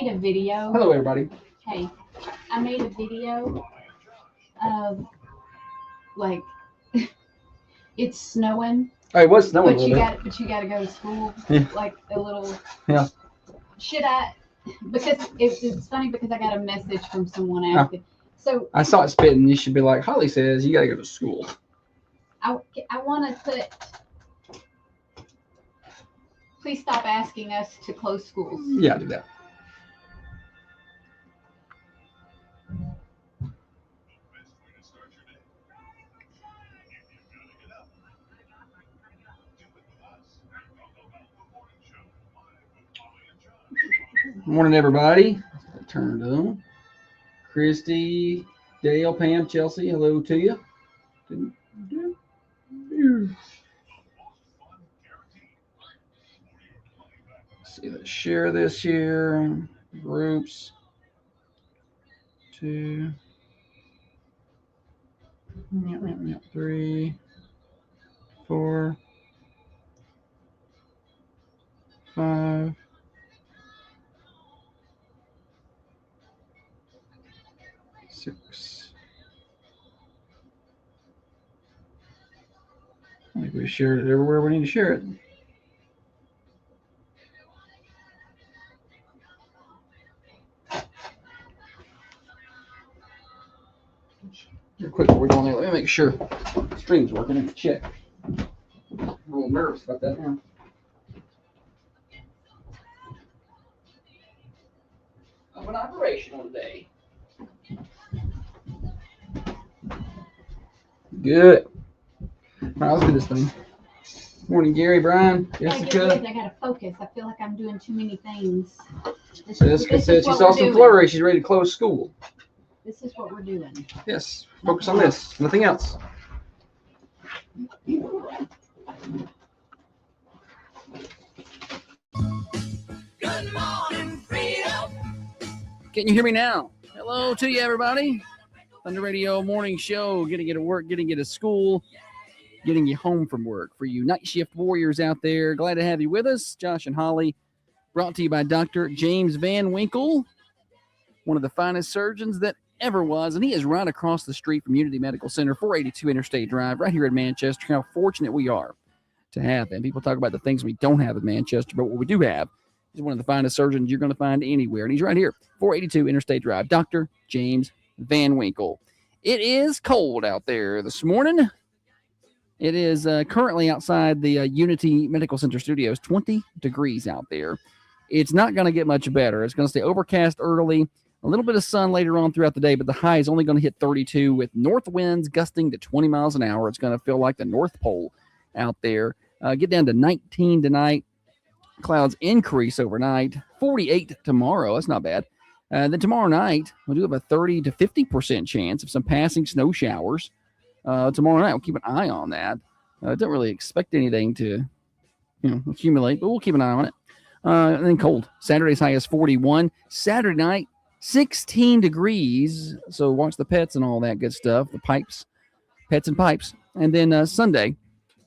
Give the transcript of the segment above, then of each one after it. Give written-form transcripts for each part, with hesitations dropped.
made a video. Hello, everybody. Hey, I made a video of like it's snowing. Oh, it was snowing. But you got to go to school. Yeah. Like a little. Yeah. Should I? Because it's funny because I got a message from someone asking. So I saw it spitting. You should be like, Holly says you got to go to school. I want to put. Please stop asking us to close schools. Yeah, I do that. Morning, everybody. Turned on. Christy, Dale, Pam, Chelsea, hello to you. See, let's share this here. Groups. 2. 3. 4. 5. 6. I think we shared it everywhere we need to share it. Real quick before we go on there, let me make sure the stream's working and check. I'm a little nervous about that now. I'm an operational today. Good. All right, let's do this thing. Morning, Gary, Brian, Jessica. I gotta focus. I feel like I'm doing too many things. Jessica said she saw some flurry. She's ready to close school. This is what we're doing. Yes, focus on this. Nothing else. Good morning, freedom. Can you hear me now? Hello to you, everybody. Thunder Radio Morning Show, getting you to work, getting you to school, getting you home from work. For you night shift warriors out there, glad to have you with us. Josh and Holly, brought to you by Dr. James Van Winkle, one of the finest surgeons that ever was, and he is right across the street from Unity Medical Center, 482 Interstate Drive, right here in Manchester. How fortunate we are to have him. People talk about the things we don't have in Manchester, but what we do have is one of the finest surgeons you're going to find anywhere, and he's right here, 482 Interstate Drive, Dr. James Van Winkle. It is cold out there this morning. It is currently outside the Unity Medical Center studios, 20 degrees out there. It's not going to get much better. It's going to stay overcast early, a little bit of sun later on throughout the day, but the high is only going to hit 32 with north winds gusting to 20 miles an hour. It's going to feel like the North Pole out there. Get down to 19 tonight. Clouds increase overnight. 48 tomorrow. That's not bad. Then tomorrow night, we'll do have a 30 to 50% chance of some passing snow showers. Tomorrow night, we'll keep an eye on that. Don't really expect anything to, accumulate, but we'll keep an eye on it. And then cold. Saturday's high is 41. Saturday night, 16 degrees. So watch the pets and all that good stuff. The pipes, pets and pipes. And then Sunday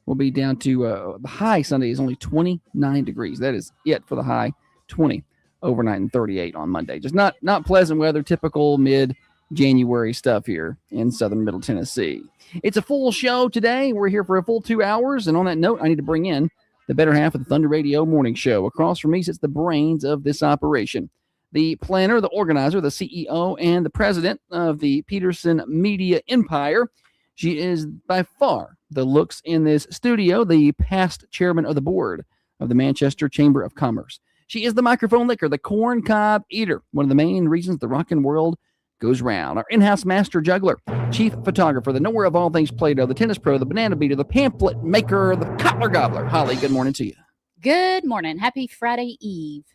will be down to the high. Sunday is only 29 degrees. That is it for the high. 20 overnight and 38 on Monday. Just not pleasant weather, typical mid-January stuff here in southern Middle Tennessee. It's a full show today. We're here for a full 2 hours. And on that note, I need to bring in the better half of the Thunder Radio Morning Show. Across from me sits the brains of this operation, the planner, the organizer, the CEO, and the president of the Peterson Media Empire. She is by far the looks in this studio, the past chairman of the board of the Manchester Chamber of Commerce. She is the microphone licker, the corn cob eater, one of the main reasons the rockin' world goes round. Our in-house master juggler, chief photographer, the knower of all things Play-Doh, the tennis pro, the banana beater, the pamphlet maker, the cobbler gobbler. Holly, good morning to you. Good morning. Happy Friday Eve.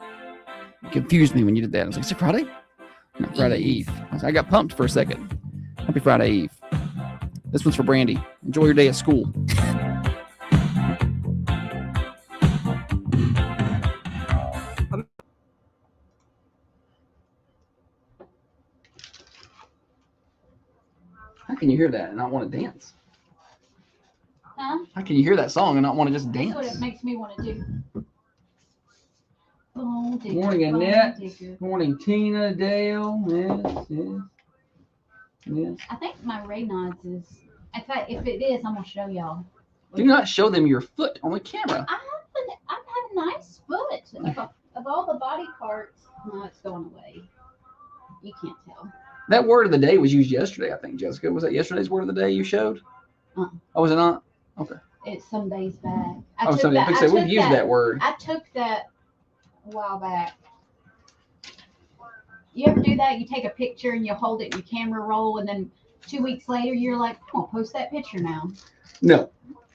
You confused me when you did that. I was like, is it Friday? No, Friday Eve. I got pumped for a second. Happy Friday Eve. This one's for Brandy. Enjoy your day at school. How can you hear that and not want to dance? Huh? How can you hear that song and not want to just dance? That's what it makes me want to do. Gold digger, Morning, gold Annette. digger. Morning, Tina, Dale. Yes. I think my Raynaud's is. In fact, if it is, I'm gonna show y'all. Do not show them your foot on the camera. I have a nice foot. Of all the body parts, no, it's going away. You can't tell. That word of the day was used yesterday, I think, Jessica. Was that yesterday's word of the day you showed? Oh, was it not? Okay. It's some days back. We've used that word. I took that a while back. You ever do that? You take a picture and you hold it in your camera roll, and then 2 weeks later, you're like, I'm gonna post that picture now. No.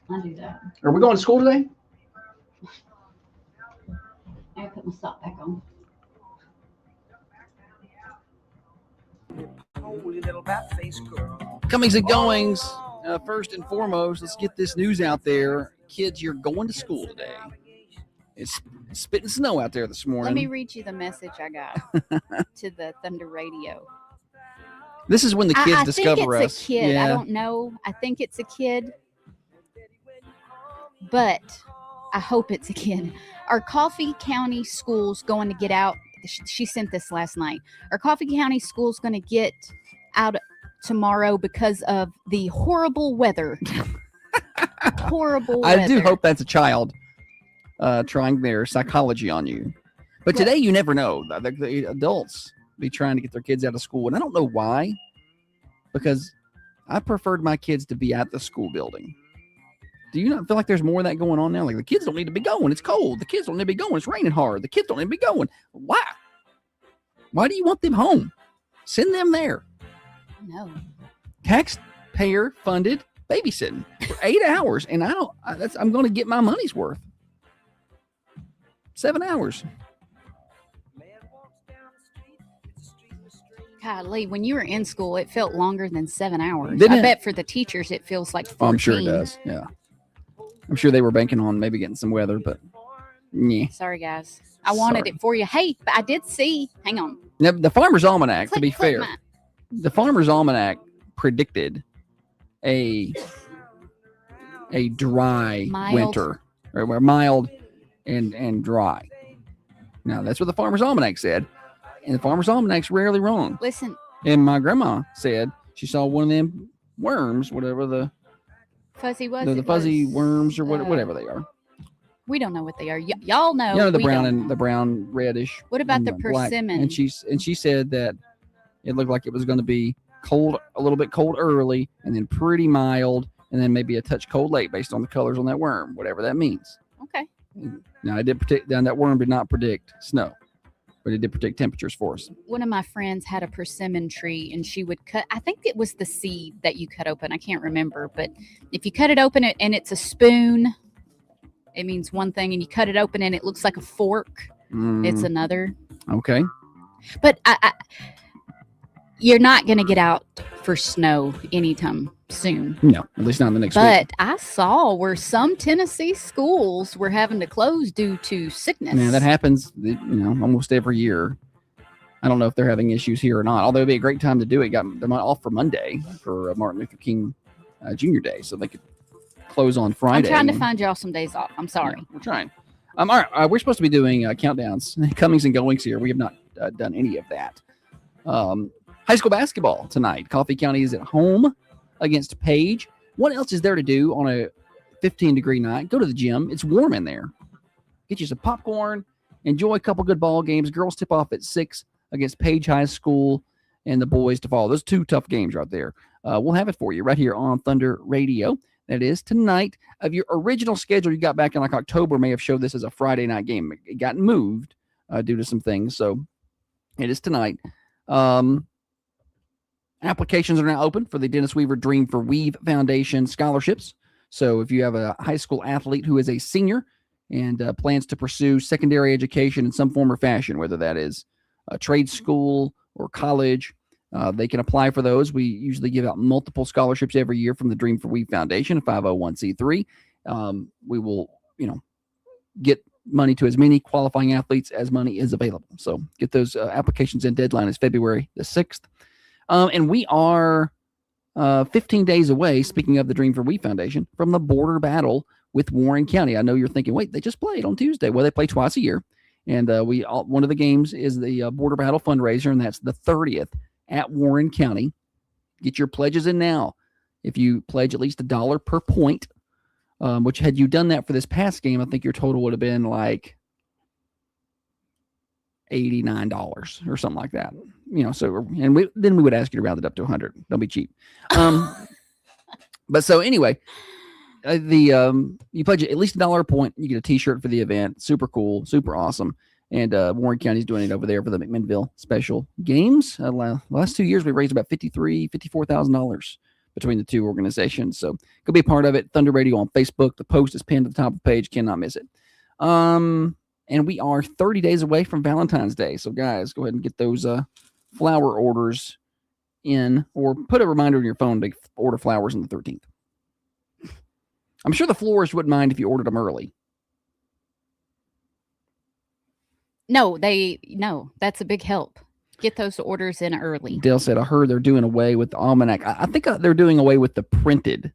I do that. Are we going to school today? I put my sock back on. Comings and goings. First and foremost, let's get this news out there. Kids, you're going to school today. It's spitting snow out there this morning. Let me read you the message I got to the Thunder Radio. This is when the kids I discover think it's us. a kid. Yeah. I don't know. I think it's a kid, but I hope it's a kid. Are Coffee County schools going to get out? She sent this last night. Are Coffee County schools going to get out tomorrow because of the horrible weather? Horrible weather. I do hope that's a child trying their psychology on you. But today, you never know. The adults be trying to get their kids out of school. And I don't know why, because I preferred my kids to be at the school building. Do you not feel like there's more of that going on now? Like, the kids don't need to be going. It's cold. The kids don't need to be going. It's raining hard. The kids don't need to be going. Why? Why do you want them home? Send them there. No. Taxpayer funded babysitting for 8 hours. And I'm going to get my money's worth. 7 hours. Golly, when you were in school, it felt longer than 7 hours. Didn't I it? bet for the teachers, it feels like 14. Oh, I'm sure it does. Yeah. I'm sure they were banking on maybe getting some weather, but yeah. Sorry, guys. I wanted it for you. Hey, but I did see. Hang on. Now, the Farmer's Almanac, to be Click fair, mine. the Farmer's Almanac predicted a dry Mild. winter, or mild and dry. Now, that's what the Farmer's Almanac said. And the Farmer's Almanac's rarely wrong. Listen, And my grandma said she saw one of them worms, whatever the fuzzy was the it fuzzy was, worms or whatever they are. We don't know what they are. Y'all know. You know, the we brown don't. and the brown reddish. What about and the black. persimmon? And she said that it looked like it was going to be cold, a little bit cold early, and then pretty mild, and then maybe a touch cold late based on the colors on that worm, whatever that means. Okay. Now, that worm did not predict snow, but it did predict temperatures for us. One of my friends had a persimmon tree, and she would cut. I think it was the seed that you cut open. I can't remember, but if you cut it open and it's a spoon, it means one thing, and you cut it open and it looks like a fork, it's another. Okay. But you're not going to get out for snow anytime soon. No, at least not in the next week. But I saw where some Tennessee schools were having to close due to sickness. Yeah, that happens, almost every year. I don't know if they're having issues here or not, although it'd be a great time to do it. They're off for Monday for Martin Luther King Jr. Day, so they could close on Friday. I'm trying to find y'all some days off. I'm sorry. Yeah, we're trying. All right, we're supposed to be doing countdowns, comings and goings here. We have not done any of that. High school basketball tonight. Coffee County is at home against Page. What else is there to do on a 15-degree night? Go to the gym. It's warm in there. Get you some popcorn. Enjoy a couple good ball games. Girls tip off at 6 against Page High School, and the boys to follow. Those two tough games right there. We'll have it for you right here on Thunder Radio. That is tonight. Of your original schedule you got back in like October may have showed this as a Friday night game. It got moved due to some things, so it is tonight. Applications are now open for the Dennis Weaver Dream for Weave Foundation scholarships. So if you have a high school athlete who is a senior and plans to pursue secondary education in some form or fashion, whether that is a trade school or college, they can apply for those. We usually give out multiple scholarships every year from the Dream for Weave Foundation, a 501c3. We will, get money to as many qualifying athletes as money is available. So get those applications in. Deadline is February the 6th. And we are 15 days away, speaking of the Dream for We Foundation, from the border battle with Warren County. I know you're thinking, wait, they just played on Tuesday. Well, they play twice a year. And one of the games is the Border Battle fundraiser, and that's the 30th at Warren County. Get your pledges in now. If you pledge at least $1 per point, which had you done that for this past game, I think your total would have been like $89 or something like that. So then we would ask you to round it up to 100. Don't be cheap. But so anyway, you pledge at least $1 a point, you get a T-shirt for the event. Super cool, super awesome. And Warren County's doing it over there for the McMinnville Special Games. Last 2 years, we raised about $54,000 between the two organizations. So go be a part of it. Thunder Radio on Facebook. The post is pinned at the top of the page. Cannot miss it. And we are 30 days away from Valentine's Day. So guys, go ahead and get those flower orders in, or put a reminder on your phone to order flowers on the 13th. I'm sure the florist wouldn't mind if you ordered them early. No, that's a big help. Get those orders in early. Dale said, I heard they're doing away with the almanac. I think they're doing away with the printed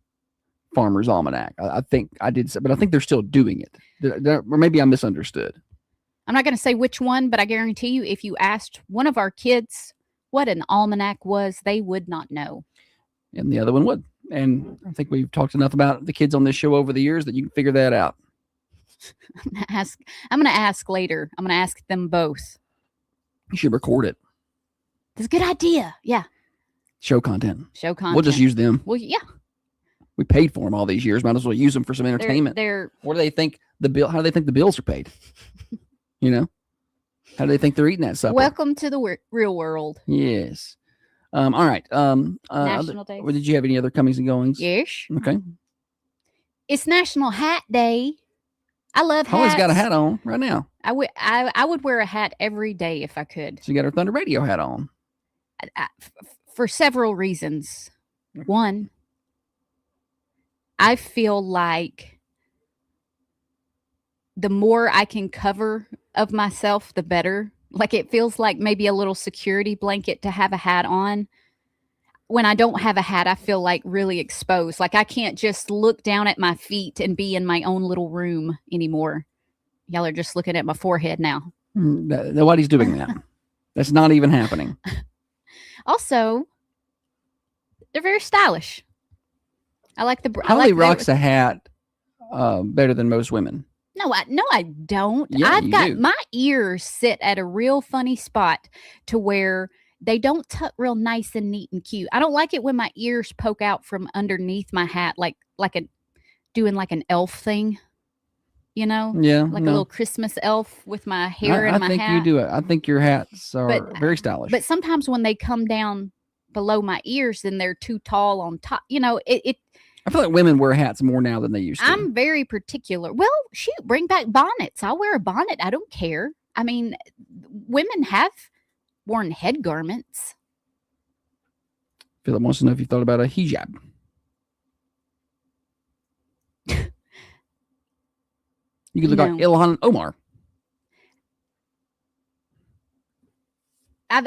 Farmer's Almanac. I think I did, but I think they're still doing it. Or maybe I misunderstood. I'm not going to say which one, but I guarantee you, if you asked one of our kids what an almanac was, they would not know. And the other one would. And I think we've talked enough about the kids on this show over the years that you can figure that out. I'm going to ask later. I'm going to ask them both. You should record it. That's a good idea. Yeah. Show content. We'll just use them. Well, yeah. We paid for them all these years. Might as well use them for some entertainment. What do they think how do they think the bills are paid? How do they think they're eating that supper? Welcome to the real world. Yes. All right. National Day. Did you have any other comings and goings? Yes. Okay. It's National Hat Day. I love hats. Holly's got a hat on right now. I would wear a hat every day if I could. So you got her Thunder Radio hat on. For several reasons. One, I feel like the more I can cover of myself, the better. Like it feels like maybe a little security blanket to have a hat on. When I don't have a hat, I feel like really exposed. Like I can't just look down at my feet and be in my own little room anymore. Y'all are just looking at my forehead now. Nobody's doing that. That's not even happening. Also, they're very stylish. I like the. Holly rocks a hat better than most women. No, I don't. Yeah, I've got do. my ears sit at a real funny spot to where they don't tuck real nice and neat and cute. I don't like it when my ears poke out from underneath my hat, doing like an elf thing. Yeah, like a little Christmas elf with my hair in my hat. I think you do it. I think your hats are very stylish. But sometimes when they come down below my ears, then they're too tall on top. I feel like women wear hats more now than they used to. I'm very particular. Well, shoot, bring back bonnets. I'll wear a bonnet. I don't care. I mean, women have worn head garments. Philip wants to know if you thought about a hijab. You could look like Ilhan Omar. I'm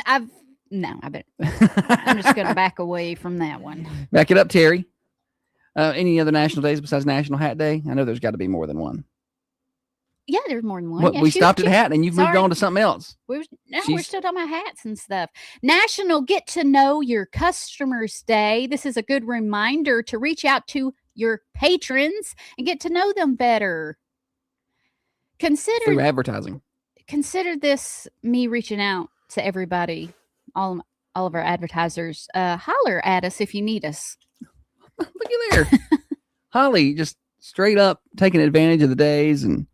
just going to back away from that one. Back it up, Terry. Any other national days besides National Hat Day? I know there's got to be more than one. Yeah, there's more than one. We stopped at hat and you've moved on to something else. We're still talking about hats and stuff. National Get to Know Your Customers Day. This is a good reminder to reach out to your patrons and get to know them better. Through advertising. Consider this me reaching out to everybody, all of our advertisers. Holler at us if you need us. Look at there. Holly just straight up taking advantage of the days and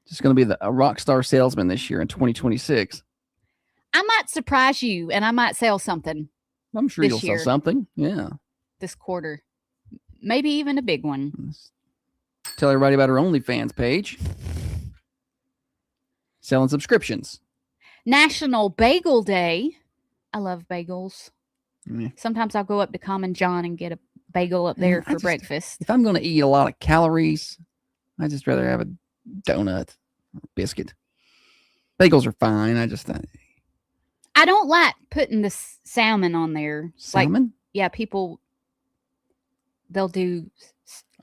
just going to be a rock star salesman this year in 2026. I might surprise you and I might sell something. I'm sure you'll sell something. Yeah. This quarter. Maybe even a big one. Tell everybody about our OnlyFans page. Selling subscriptions. National Bagel Day. I love bagels. Yeah. Sometimes I'll go up to Common John and get a bagel up there for breakfast. If I'm going to eat a lot of calories, I just rather have a donut or biscuit. Bagels are fine. I don't like putting the salmon on there. Salmon? People, they'll do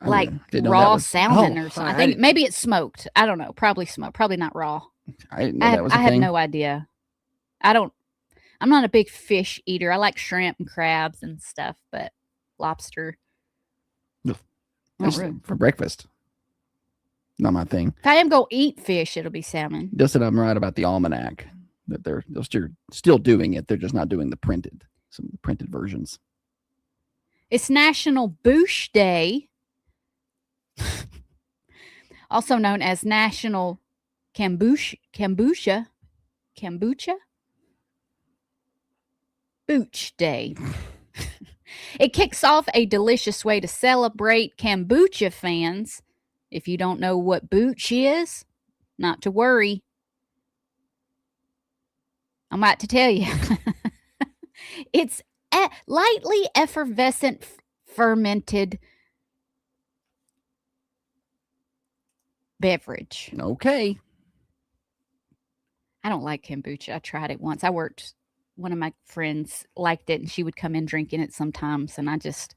Didn't know raw that was, salmon or something. sorry, I think maybe it's smoked. I don't know. Probably smoked. Probably not raw. I didn't know that was a I have thing. no idea. I'm not a big fish eater. I like shrimp and crabs and stuff, but lobster. Ugh. Not That's really. for breakfast. Not my thing. If I am going to eat fish, it'll be salmon. Just that I'm right about the almanac. That they're still doing it. They're just not doing some of the printed versions. It's National Boosh Day, also known as National Kombucha Booch Day. It kicks off a delicious way to celebrate kombucha fans. If you don't know what booch is, not to worry. I'm about to tell you. It's lightly effervescent fermented beverage. Okay. I don't like kombucha. I tried it once. One of my friends liked it and she would come in drinking it sometimes. And I just,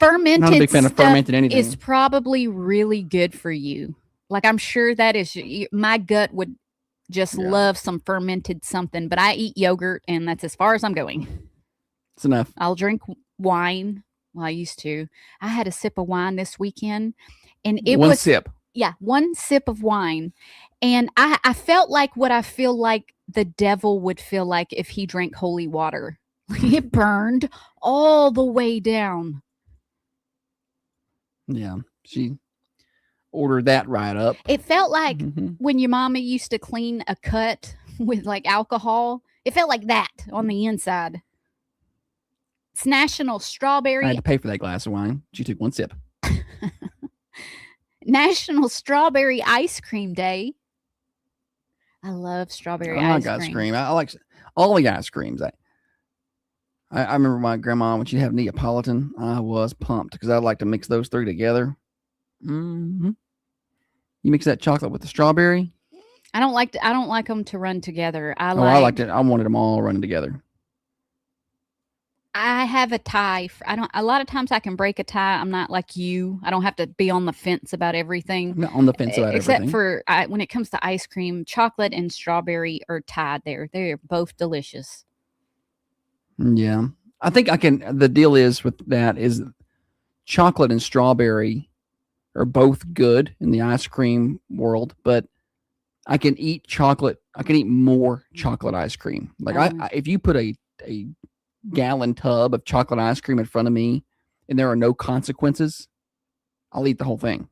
fermented Not a big fan of stuff fermented anything. is probably really good for you. Like, I'm sure that is, my gut would just Yeah. love some fermented something, but I eat yogurt and that's as far as I'm going. It's enough. I'll drink wine. Well, I used to. I had a sip of wine this weekend and it One was, sip. yeah, one sip of wine. And I felt like what I feel like the devil would feel like if he drank holy water. It burned all the way down. Yeah. She ordered that right up. It felt like Mhm. when your mama used to clean a cut with like alcohol. It felt like that on the inside. It's National I Strawberry had to pay for that glass of wine. She took one sip. National Strawberry Ice Cream Day. I love strawberry I ice like cream. ice cream. I like all the ice creams. I remember my grandma when she'd have Neapolitan. I was pumped because I like to mix those three together. Mm-hmm. You mix that chocolate with the strawberry. I don't like them to run together. I liked it. I wanted them all running together. I have a tie. A lot of times I can break a tie. I'm not like you. I don't have to be on the fence about everything. I'm not on the fence about Except everything. for when it comes to ice cream, chocolate and strawberry are tied there. They're both delicious. Yeah. I think the deal is with that is chocolate and strawberry are both good in the ice cream world, but I can eat chocolate. I can eat more chocolate ice cream. Like if you put a gallon tub of chocolate ice cream in front of me and there are no consequences, I'll eat the whole thing.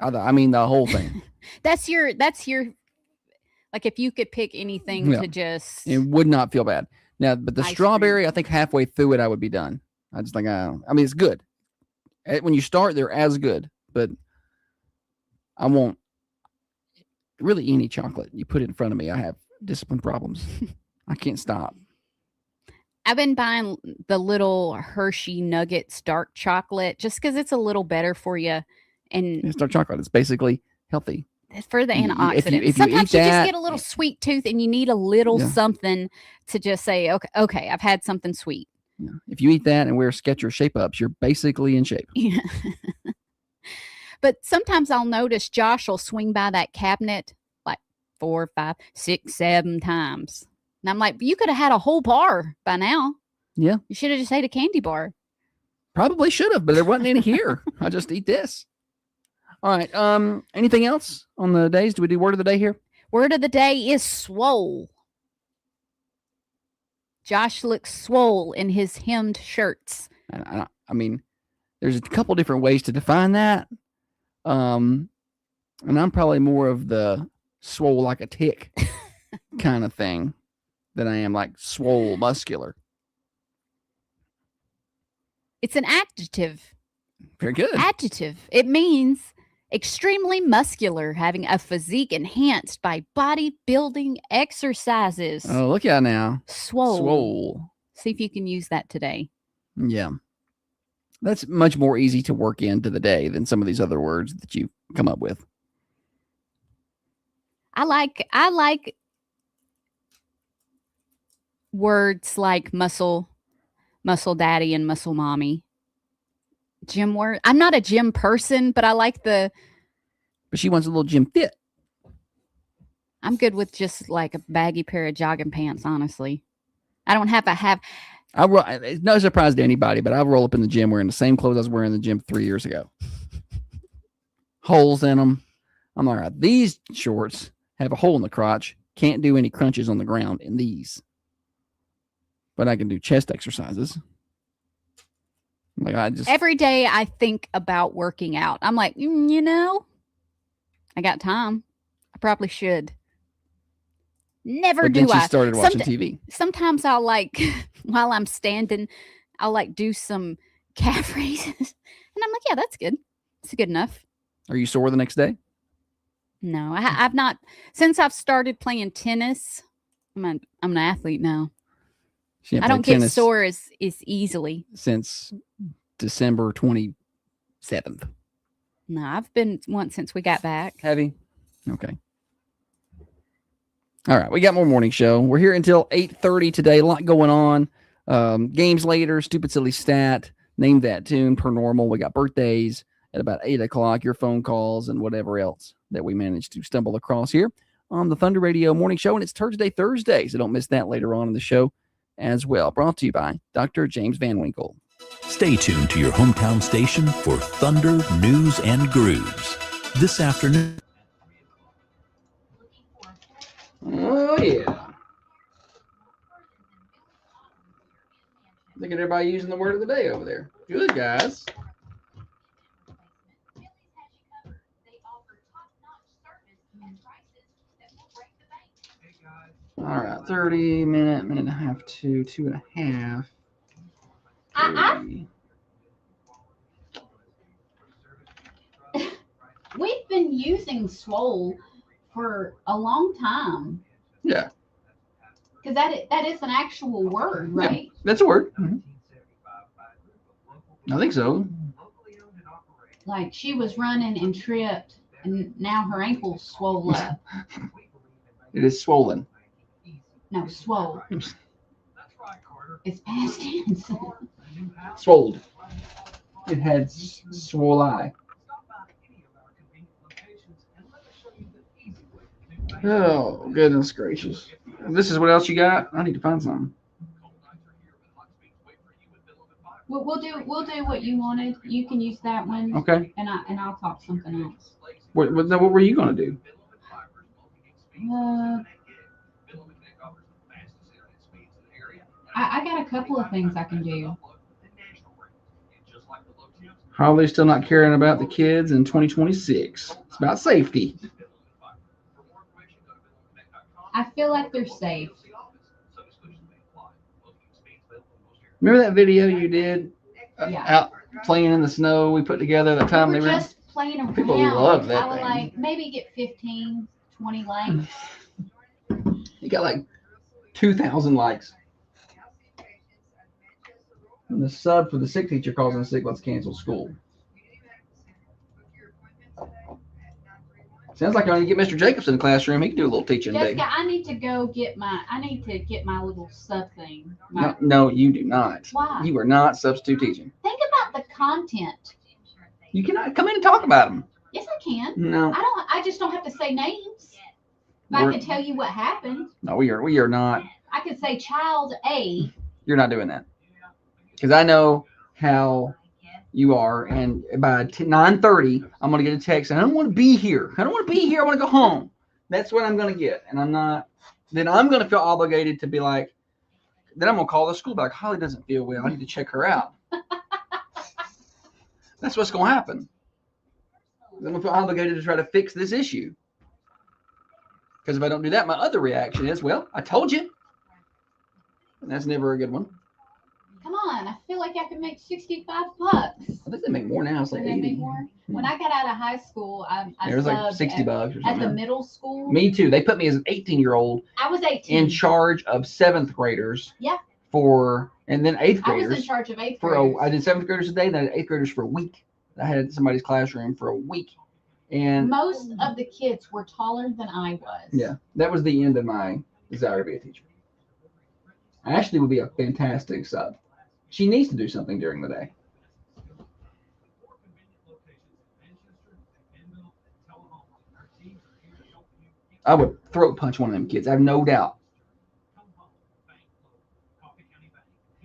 I mean, the whole thing. That's your, like if you could pick anything Yeah. to just, It would not feel bad. Now, but the Ice strawberry, cream. I think halfway through it, I would be done. I just think, I mean, it's good. When you start, they're as good, but I won't really any chocolate you put it in front of me. I have discipline problems. I can't stop. I've been buying the little Hershey Nuggets dark chocolate just because it's a little better for you. And It's dark chocolate. It's basically healthy. for the If you antioxidants. eat Sometimes you just that- get a little sweet tooth and you need a little Yeah. something to just say, okay, I've had something sweet. Yeah. If you eat that and wear Skechers shape ups, you're basically in shape. Yeah. But sometimes I'll notice Josh will swing by that cabinet like 4, 5, 6, 7 times. And I'm like, you could have had a whole bar by now. Yeah. You should have just ate a candy bar. Probably should have, but there wasn't any here. I just eat this. All right. Anything else on the days? Do we do word of the day here? Word of the day is swole. Josh looks swole in his hemmed shirts. And I mean, there's a couple different ways to define that. And I'm probably more of the swole like a tick kind of thing than I am like swole muscular. It's an adjective. Very good. Adjective. It means extremely muscular, having a physique enhanced by bodybuilding exercises. Oh, look out now. Swole. Swole. See if you can use that today. Yeah. That's much more easy to work into the day than some of these other words that you come up with. I like words like muscle daddy and muscle mommy. Gym word. I'm not a gym person, but I like the But she wants a little gym fit. I'm good with just like a baggy pair of jogging pants, honestly. I don't have to have It's no surprise to anybody, but I roll up in the gym wearing the same clothes I was wearing in the gym 3 years ago. Holes in them. I'm like, all right, these shorts have a hole in the crotch. Can't do any crunches on the ground in these. But I can do chest exercises. Like every day I think about working out. I'm like, you know, I got time. I probably should. Never but do then she I. started watching TV. Sometimes I'll like, while I'm standing, I'll like do some calf raises. And I'm like, yeah, that's good. It's good enough. Are you sore the next day? No, I've not. Since I've started playing tennis, I'm an athlete now. I don't get sore as easily. Since December 27th. No, I've been once since we got back. Have you? Okay. All right, we got more morning show. We're here until 8:30 today. A lot going on. Games later, stupid silly stat. Name that tune per normal. We got birthdays at about 8 o'clock. Your phone calls and whatever else that we managed to stumble across here on the Thunder Radio Morning Show. And it's Thursday, so don't miss that later on in the show as well. Brought to you by Dr. James Van Winkle. Stay tuned to your hometown station for Thunder News and Grooves this afternoon. Oh, yeah. Look at everybody using the word of the day over there. Good, guys. All right, 30 minute and a half to 2.5. We've been using swole for a long time. Yeah. Because that is an actual word, right? Yeah, that's a word. Mm-hmm. I think so. Like she was running and tripped, and now her ankle's swole up. It is swollen. No, swole. It's past tense. Swolled. It had swole eye. Oh, goodness gracious. This is what else you got? I need to find something. We'll do what you wanted. You can use that one. Okay. And I'll talk something else. What were you going to do? I got a couple of things I can do. Holly's still not caring about the kids in 2026. It's about safety. I feel like they're safe. Remember that video you did Yeah. out playing in the snow we put together that time? We were just playing around. People love that I would thing. like maybe get 15, 20 likes. You got like 2,000 likes. And the sub for the sick teacher calls in sick, let's cancel school. Sounds like I need to get Mr. Jacobs in the classroom. He can do a little teaching today. Jessica, I need to get my little sub thing. No, you do not. Why? You are not substitute teaching. Think about the content. You cannot come in and talk about them. Yes, I can. No. I just don't have to say names. But I can tell you what happened. No, we are not. I could say child A. You're not doing that. Because I know how you are, and by 9:30, I'm going to get a text, and I don't want to be here. I want to go home. That's what I'm going to get. And I'm not, then I'm going to feel obligated to be like, then I'm going to call the school back. Holly doesn't feel well. I need to check her out. That's what's going to happen. Then I'm going to feel obligated to try to fix this issue. Because if I don't do that, my other reaction is, well, I told you. And that's never a good one. Come on, I feel like I could make $65. I think they make more now. It's like Do they 80. make more? When I got out of high school, I It was like subbed $60 or something. at the middle school. Me too. They put me as an 18-year-old I was 18. in charge of 7th graders. Yeah. And then 8th I was graders. in charge of 8th graders. I did 7th graders a day, then I did 8th graders for a week. I had somebody's classroom for a week. And most of the kids were taller than I was. yeah, that was the end of my desire to be a teacher. Ashley would be a fantastic sub. She needs to do something during the day. I would throat punch one of them kids. I have no doubt.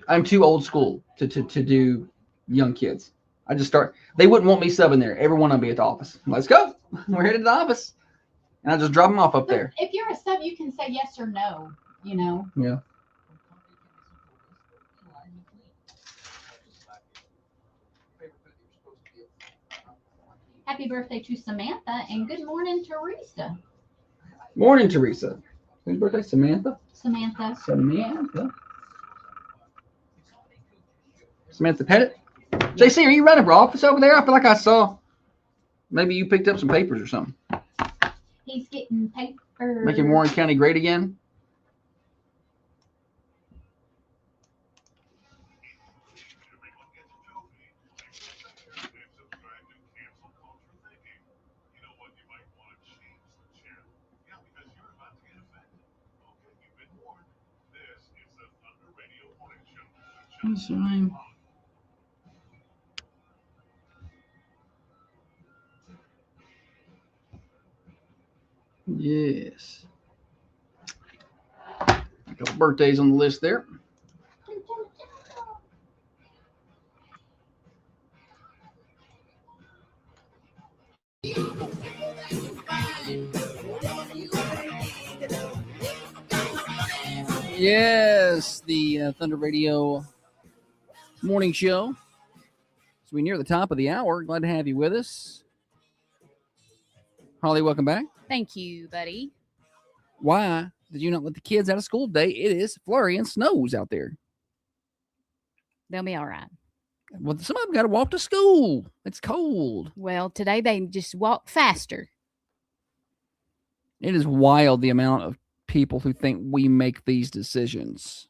I'm too old school to do young kids. I just start. They wouldn't want me subbing there. Everyone will be at the office. Let's go. We're headed to the office, and I just drop them off up there. If you're a sub, you can say yes or no. You know. Yeah. Happy birthday to Samantha and good morning, Teresa. Morning, Teresa. Whose birthday? Samantha. Samantha. Samantha Pettit. JC, are you running for office over there? I feel like I saw. Maybe you picked up some papers or something. He's getting paper. Making Warren County great again. That's right. Yes. A couple birthdays on the list there. Yes, the Thunder Radio morning show. So we near the top of the hour. Glad to have you with us. Holly, welcome back. Thank you, buddy. Why did you not let the kids out of school today? It is flurry and snows out there. They'll be all right. Well, some of them got to walk to school. It's cold. Well, today they just walk faster. It is wild the amount of people who think we make these decisions.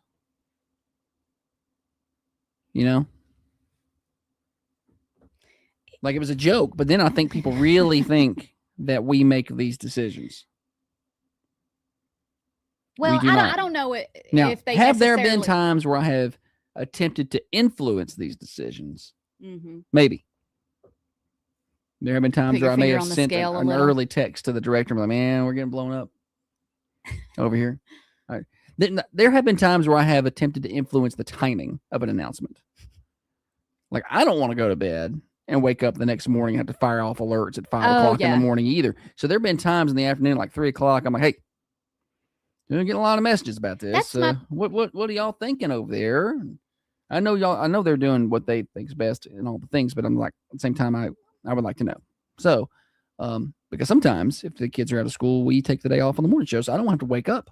You know? Like it was a joke, but then I think people really think that we make these decisions. Well, We do not. I don't know Now, if they have there been necessarily- times where I have attempted to influence these decisions? Mhm. Maybe. There have been times Put where your I may finger have on the sent scale a an little. early text to the director and be like, man, we're getting blown up over here. All right. Then there have been times where I have attempted to influence the timing of an announcement. Like, I don't want to go to bed and wake up the next morning and have to fire off alerts at 5 o'clock in yeah. the morning either. So there have been times in the afternoon, like 3 o'clock, I'm like, hey, you're getting a lot of messages about this. That's my- What are y'all thinking over there? I know they're doing what they think's best and all the things, but I'm like, at the same time, I would like to know. So, because sometimes if the kids are out of school, we take the day off on the morning show, so I don't have to wake up.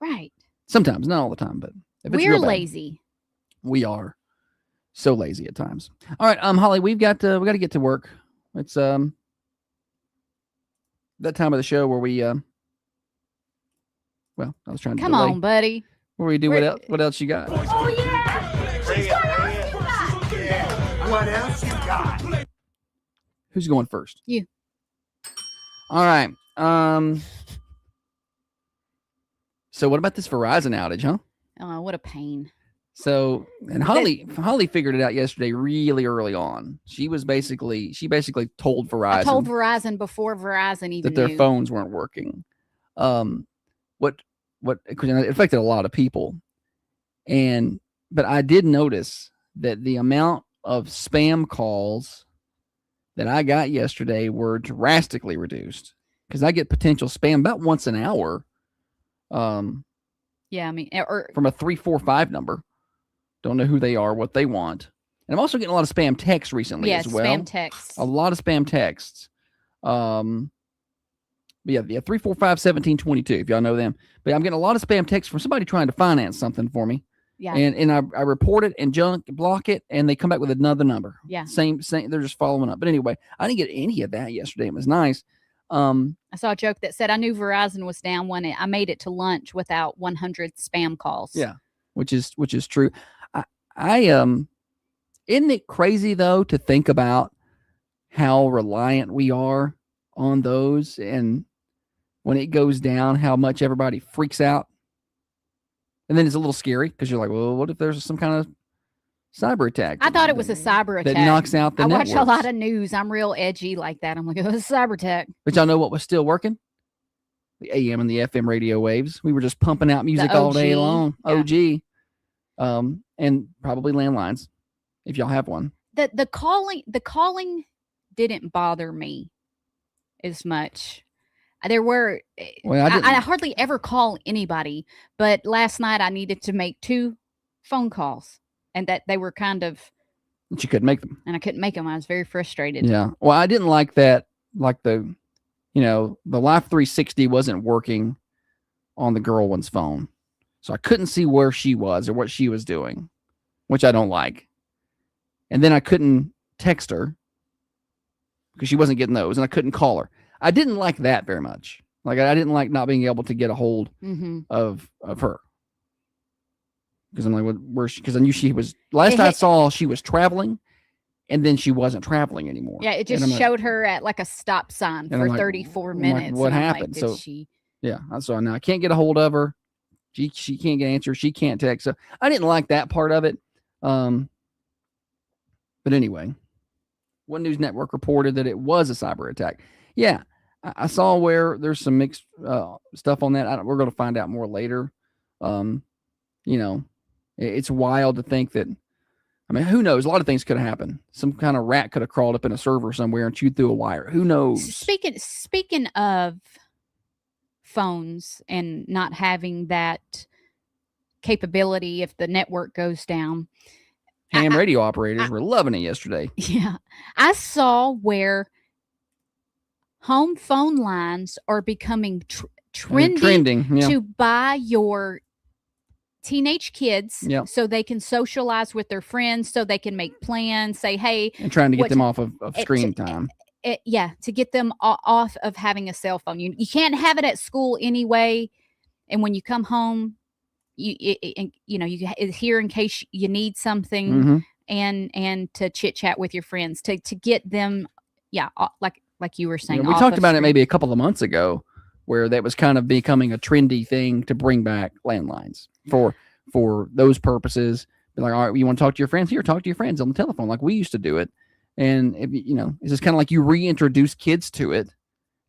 Right. Sometimes, not all the time, but if it's We're real bad, lazy. we are so lazy at times. All right, Holly, we got to get to work. It's that time of the show where we well, I was trying to Come delay. on, buddy. Where we do We're- what else you got? Oh, yeah. What else you got? Who's going first? You. All right. So what about this Verizon outage, huh? Oh, what a pain. So, and Holly figured it out yesterday really early on. She basically told Verizon I told Verizon before Verizon even that their knew. phones weren't working. Because it affected a lot of people. But I did notice that the amount of spam calls that I got yesterday were drastically reduced because I get potential spam about once an hour. Yeah, I mean, or From a 345 number. Don't know who they are, what they want. And I'm also getting a lot of spam texts recently yes, as well. spam texts. A lot of spam texts. But yeah, 345-1722, if y'all know them. But I'm getting a lot of spam texts from somebody trying to finance something for me. Yeah. And I report it and block it, and they come back with another number. Yeah. Same, they're just following up. But anyway, I didn't get any of that yesterday. It was nice. I saw a joke that said I knew Verizon was down when I made it to lunch without 100 spam calls. Yeah, which is true. I isn't it crazy though to think about how reliant we are on those, and when it goes down, how much everybody freaks out, and then it's a little scary because you're like, well, what if there's some kind of cyber attack? I thought it was a cyber that attack. knocks out the I watch a networks. lot of news. I'm real edgy like that. I'm like, oh, it's a cyber attack. But y'all know what was still working? the AM and the FM radio waves. We were just pumping out music all day OG, long. yeah. OG. And probably landlines if y'all have one. The calling didn't bother me as much. There were Well, I hardly ever call anybody, but last night I needed to make 2 phone calls, and that they were kind of, But you couldn't make them. and I couldn't make them. I was very frustrated. Yeah. Well, I didn't like that. Like the Life 360 wasn't working on the girl one's phone. So I couldn't see where she was or what she was doing, which I don't like. And then I couldn't text her because she wasn't getting those, and I couldn't call her. I didn't like that very much. Like I didn't like not being able to get a hold Mm-hmm. of her. Because I'm like, because I knew she was, last I saw, she was traveling, and then she wasn't traveling anymore. Yeah, it And just I'm like, showed her at like a stop sign And I'm for like, 34 I'm like, minutes. what and I'm happened? Did So- she? yeah. So now I can't get a hold of her. She can't get an answer. She can't text. So I didn't like that part of it. But anyway, One News Network reported that it was a cyber attack. Yeah, I saw where there's some mixed stuff on that. We're going to find out more later. It's wild to think that. I mean, who knows? A lot of things could have happened. Some kind of rat could have crawled up in a server somewhere and chewed through a wire. Who knows? Speaking of phones and not having that capability if the network goes down. Ham radio operators were loving it yesterday. Yeah. I saw where home phone lines are becoming Trending. Yeah. to buy your teenage kids Yep. so they can socialize with their friends, so they can make plans, say, hey, And trying to get what- them off of it- screen time. to get them off of having a cell phone. You can't have it at school anyway. And when you come home, it's here in case you need something, Mhm. and to chit chat with your friends, to get them, like you were saying. We off talked of about it screen. maybe a couple of months ago, where that was kind of becoming a trendy thing to bring back landlines for those purposes. Be like, all right, you want to talk to your friends? Here, talk to your friends on the telephone, like we used to do it. And it's just kind of like you reintroduce kids to it,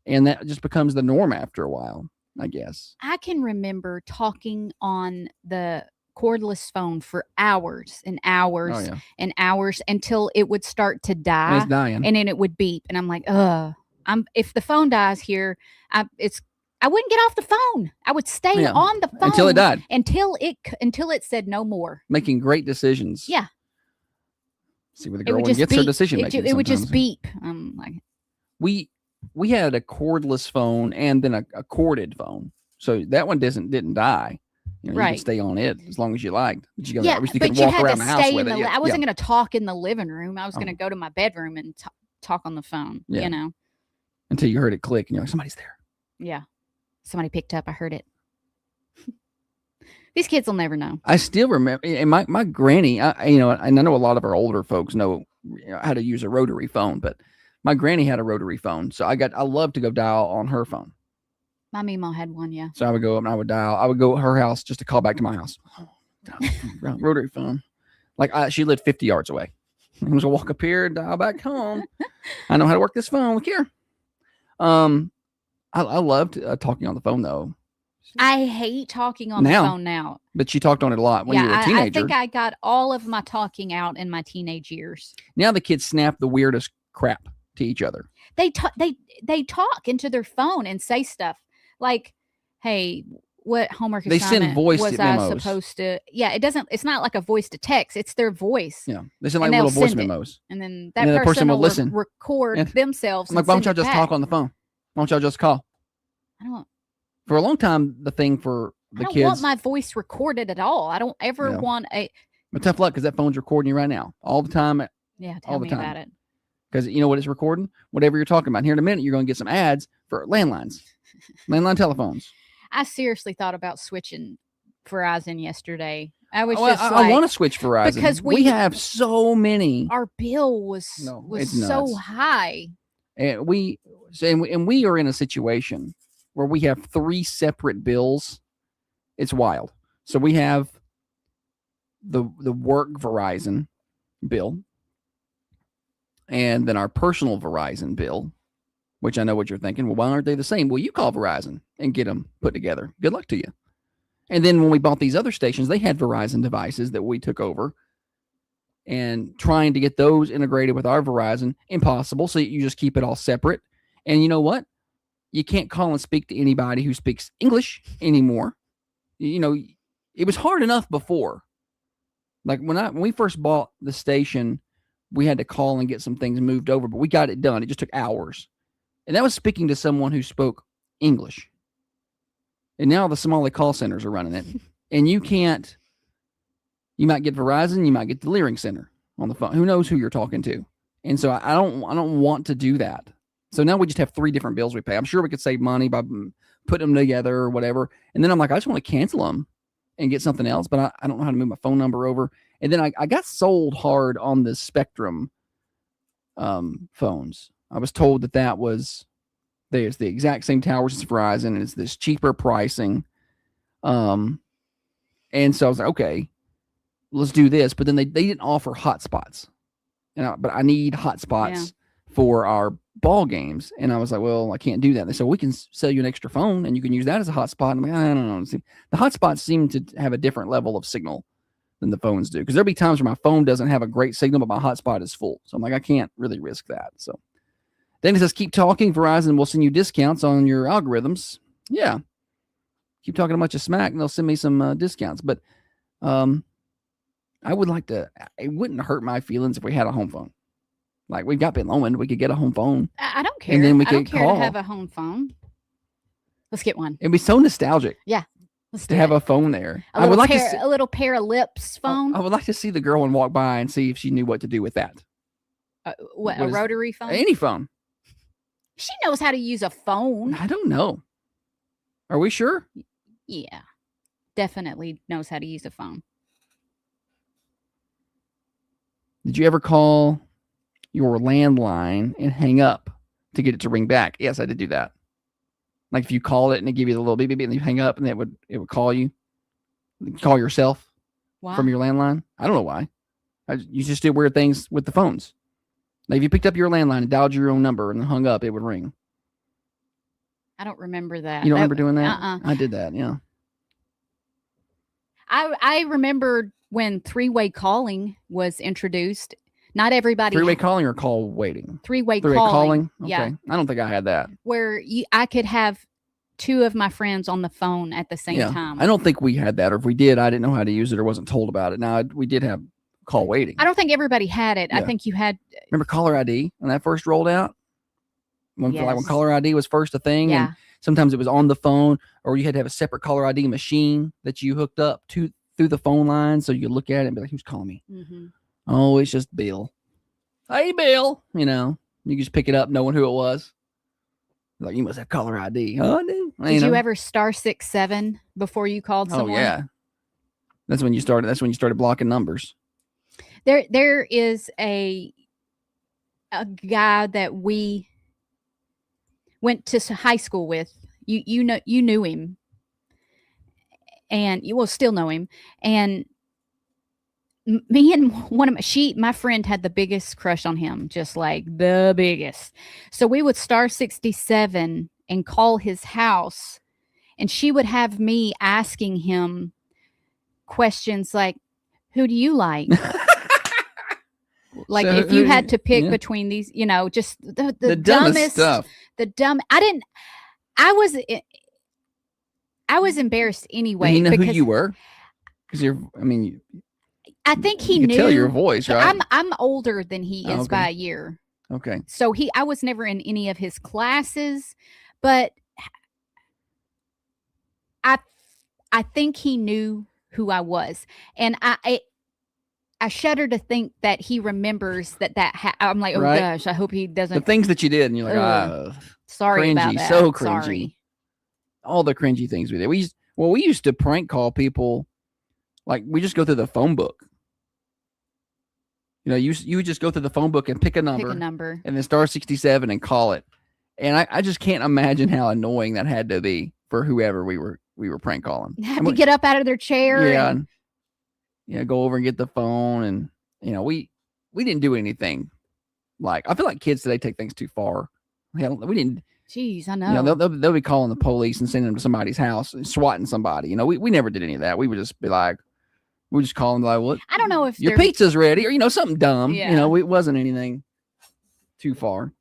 and that just becomes the norm after a while, I guess. I can remember talking on the cordless phone for hours and hours Oh yeah, and hours until it would start to and die. it's dying. And then it would beep, and I'm like, if the phone dies here, I wouldn't get off the phone. I would stay Yeah, on the phone until it died, until it said no more. making great decisions. Yeah. See where the It girl would one just gets her beep. decision It, making. it would just sometimes. beep. I'm like, we had a cordless phone and then a corded phone, so that one didn't die. You Right. could stay on it as long as you liked. But you yeah, obviously but couldn't you walk had around to the house stay with in it. the. Yeah, I wasn't going to talk in the living room. I was going Oh. to go to my bedroom and talk on the phone. Yeah. You know. until you heard it click and you're like, somebody's there. Yeah. Somebody picked up. I heard it. These kids will never know. I still remember, and my granny, and I know a lot of our older folks know how to use a rotary phone, but my granny had a rotary phone, so I love to go dial on her phone. My Meemaw had one. Yeah. So I would go up and I would dial. I would go to her house just to call back to my house. Rotary phone. Like she lived 50 yards away. I was gonna walk up here and dial back home. I know how to work this phone. Look here. I loved talking on the phone though. I hate talking on Now. the phone now. But she talked on it a lot when you were a I teenager. think I got all of my talking out in my teenage years. Now the kids snap the weirdest crap to each other. They talk into their phone and say stuff like, "Hey, what homework They send assignment voice was I memos. supposed to?" Yeah, it's not like a voice to text. It's their voice, Yeah, they send And like they'll little voice send it. memos. and then that And then the person person will will listen. record And themselves. I'm like, and why don't send y'all it just back. talk on the phone? Why don't y'all just call? I don't. For a long time, the thing for the I don't kids, want my voice recorded at all. I don't ever Yeah. want a. but tough luck because that phone's recording you right now all the time. Yeah, All tell the me time. about it. Because you know what it's recording? Whatever you're talking about. Here in a minute, you're going to get some ads for landlines, landline telephones. I seriously thought about switching Verizon yesterday. I was Oh, just I like, want to switch Verizon because we we- have so many, our bill was No, was it's so nuts. high. and we are in a situation where we have 3 separate bills. It's wild. So we have the work Verizon bill, and then our personal Verizon bill, which I know what you're thinking. Well, why aren't they the same? Well, you call Verizon and get them put together. Good luck to you. And then when we bought these other stations, they had Verizon devices that we took over, and trying to get those integrated with our Verizon, impossible. So you just keep it all separate. And you know what? You can't call and speak to anybody who speaks English anymore. You know, it was hard enough before. Like when we first bought the station, we had to call and get some things moved over, but we got it done. It just took hours. And that was speaking to someone who spoke English. And now the Somali call centers are running it. And you might get Verizon, you might get the Leering Center on the phone. Who knows who you're talking to? And so I don't want to do that. So now we just have 3 different bills we pay. I'm sure we could save money by putting them together or whatever. And then I'm like, I just want to cancel them and get something else, but I don't know how to move my phone number over. And then I got sold hard on the Spectrum phones. I was told that was there's the exact same towers as Verizon, and it's this cheaper pricing. And so I was like, okay, let's do this. But then they didn't offer hotspots, but I need hotspots for our ball games. And I was like, well, I can't do that. They said, we can sell you an extra phone and you can use that as a hotspot. And I'm like, I don't know. See, the hotspots seem to have a different level of signal than the phones do. Because there'll be times where my phone doesn't have a great signal, but my hotspot is full. So I'm like, I can't really risk that. So then it says, keep talking. Verizon will send you discounts on your algorithms. Yeah. Keep talking a bunch of smack and they'll send me some discounts. But I would like to, it wouldn't hurt my feelings if we had a home phone. Like we've got Ben Lomond, we could get a home phone. I don't care. And then we I don't could care call. to have a home phone. Let's get one. It'd be so nostalgic Let's to do have it. a phone there. A I would little like to pair, see, a little pair of lips phone. I would like to see the girl and walk by and see if she knew what to do with that. What what a is- rotary phone? Any phone. She knows how to use a phone. I don't know. Are we sure? Yeah, definitely knows how to use a phone. Did you ever call your landline and hang up to get it to ring back? Yes, I did do that. Like if you call it and it give you the little beep beep beep and you hang up and it would call you. Call yourself Wow. from your landline. I don't know why. You just did weird things with the phones. Like if you picked up your landline and dialed your own number and then hung up, it would ring. I don't remember that. You don't remember doing that? Uh-uh. I did that, yeah. I remember when three-way calling was introduced. Not everybody. Three-way calling or call waiting? Three-way Three-way calling. calling? Okay. Yeah, I don't think I had that. where I could have 2 of my friends on the phone at the same time. I don't think we had that, or if we did, I didn't know how to use it or wasn't told about it. Now, we did have call waiting. I don't think everybody had it. I Yeah. think you had. Remember caller ID when that first rolled out? Like when Yes. caller ID was first a thing, Yeah. and sometimes it was on the phone, or you had to have a separate caller ID machine that you hooked up to through the phone line, so you could look at it and be like, "Who's calling me?" Mm-hmm. Oh, it's just Bill. Hey, Bill. You know, you just pick it up knowing who it was. Like, you must have caller ID. Oh, I do. Did you ever *67 before you called Oh, someone? yeah. That's when you started blocking numbers. There is a guy that we went to high school with. You knew him, and you will still know him. And me and my friend had the biggest crush on him, just like the biggest. So we would *67 and call his house, and she would have me asking him questions like, "Who do you like?" Like So if you had to pick yeah. between these, just the The dumbest dumbest stuff. I was embarrassed anyway. Did he know who because you were? Because I think he you could knew. tell your voice, right? I'm older than he Oh, is okay. by a year. Okay. So I was never in any of his classes, but I think he knew who I was. And I shudder to think that he remembers that I'm like, oh Right. gosh, I hope he The doesn't. things that you did, and you're like, Ugh. ah, Sorry about cringy, that. so cringy. Sorry. all the cringy things we did. We used to prank call people. Like, we just go through the phone book. You would just go through the phone book and pick a number, Pick a number. and then *67 and call it. And I just can't imagine how annoying that had to be for whoever we were prank calling. Have And to we- get up out of their chair. yeah, and- go over and get the phone, and we didn't do anything. Like, I feel like kids today take things too far. Hell, we didn't. Jeez, I know. You know, they'll be calling the police and sending them to somebody's house, and swatting somebody. You know, we never did any of that. We would just be like, we just call them like, well, I don't know if your they're- pizza's ready, or you know, something dumb. Yeah. You know, it wasn't anything too far.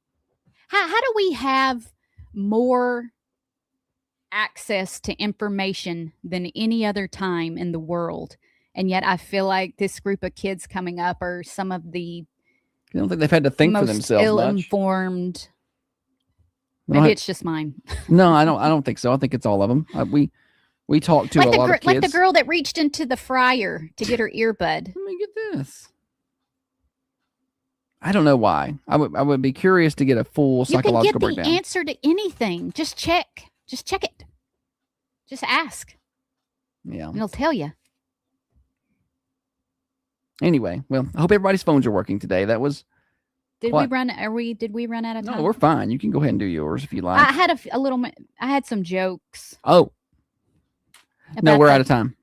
How do we have more access to information than any other time in the world? And yet I feel like this group of kids coming up are some of the I don't think they've had to think for most themselves much. ill-informed. We don't Maybe have- it's just mine. No, I don't think so. I think it's all of them. We talked to Like a lot of kids. like the girl that reached into the fryer to get her earbud. Let me get this. I don't know why. I would be curious to get a full You can psychological get the breakdown. answer to anything. Just check. Just check it. Just ask. Yeah. And it'll tell you. Anyway, well, I hope everybody's phones are working today. That was Did What? we run out of time? no, we're fine. You can go ahead and do yours if you like. I had a little. I had some jokes. Oh no, about we're the- out of time.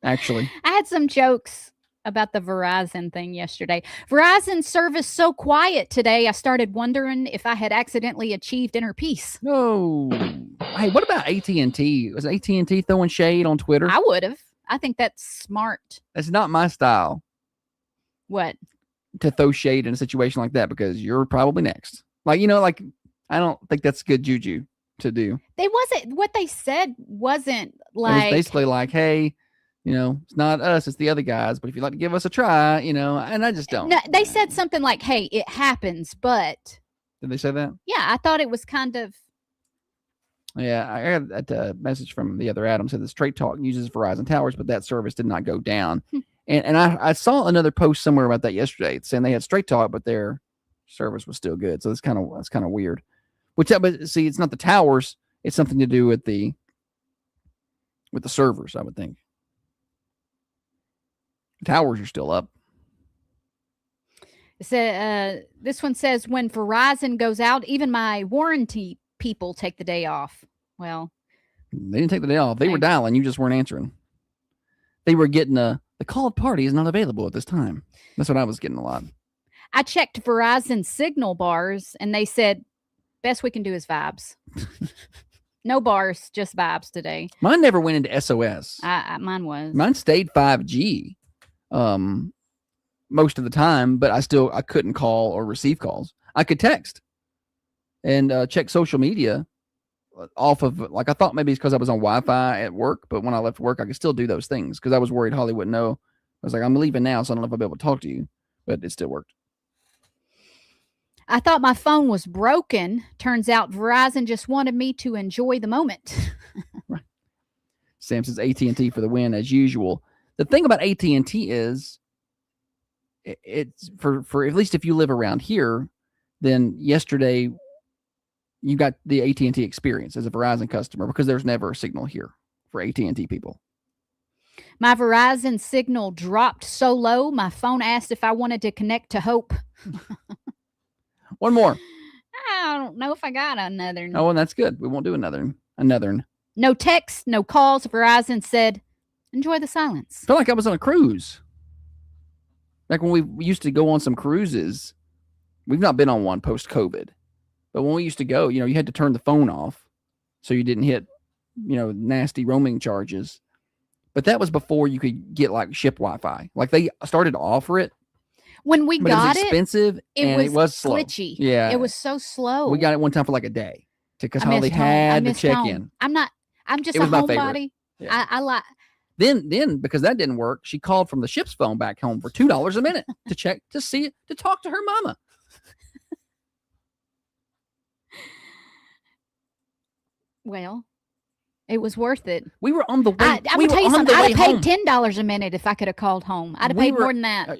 Actually, I had some jokes about the Verizon thing yesterday. Verizon service so quiet today. I started wondering if I had accidentally achieved inner peace. no. Hey, what about AT&T? Was AT&T throwing shade on Twitter? I would have. I think that's smart. That's not my style What? to throw shade in a situation like that because you're probably next. Like, you know, like I don't think that's good juju to do. They wasn't. What they said wasn't It was like. basically like, hey, you know, it's not us, it's the other guys. But if you'd like to give us a try, you know, and I just don't. No, they said something like, "Hey, it happens," but Did they say that? yeah, I thought it was kind of. Yeah, I got that message from the other Adam said that Straight Talk uses Verizon towers, but that service did not go down. And I saw another post somewhere about that yesterday saying they had Straight Talk, but their service was still good. So that's kind of weird. But see, it's not the towers; it's something to do with the servers, I would think. The towers are still up. This one says, when Verizon goes out, even my warranty people take the day off. Well, They didn't take the day off. They were Okay. dialing. You just weren't answering. They were getting the called party is not available at this time. That's what I was getting a lot. I checked Verizon signal bars and they said, best we can do is vibes. No bars, just vibes today. Mine never went into SOS. Mine was. Mine stayed 5G most of the time, but I couldn't call or receive calls. I could text and check social media off of, like, I thought maybe it's because I was on Wi-Fi at work, but when I left work, I could still do those things because I was worried Holly wouldn't know. I was like, I'm leaving now, so I don't know if I'll be able to talk to you, but it still worked. I thought my phone was broken. Turns out Verizon just wanted me to enjoy the moment. Sam says AT&T for the win as usual. The thing about AT&T is it's for at least if you live around here, then yesterday you got the AT&T experience as a Verizon customer because there's never a signal here for AT&T people. My Verizon signal dropped so low, my phone asked if I wanted to connect to Hope. One more. I don't know if I got another. Oh, and that's good. We won't do another. No texts, no calls. Verizon said, enjoy the silence. I feel like I was on a cruise. Like when we used to go on some cruises. We've not been on one post-COVID. But when we used to go, you know, you had to turn the phone off so you didn't hit, you know, nasty roaming charges. But that was before you could get like ship Wi-Fi. Like they started to offer it, When we but got it was it, expensive and it was slow. glitchy. Yeah. It was so slow. We got it one time for like a day because I Holly missed home. I had to missed check home. in. I'm just It a was my favorite. homebody. Yeah. I like. Then because that didn't work, she called from the ship's phone back home for $2 a minute to check to see it to talk to her mama. Well, it was worth it. We were on the way. I'm we gonna tell were you on something. the I'd way have home. paid $10 a minute if I could have called home. I'd have We paid were- more than that.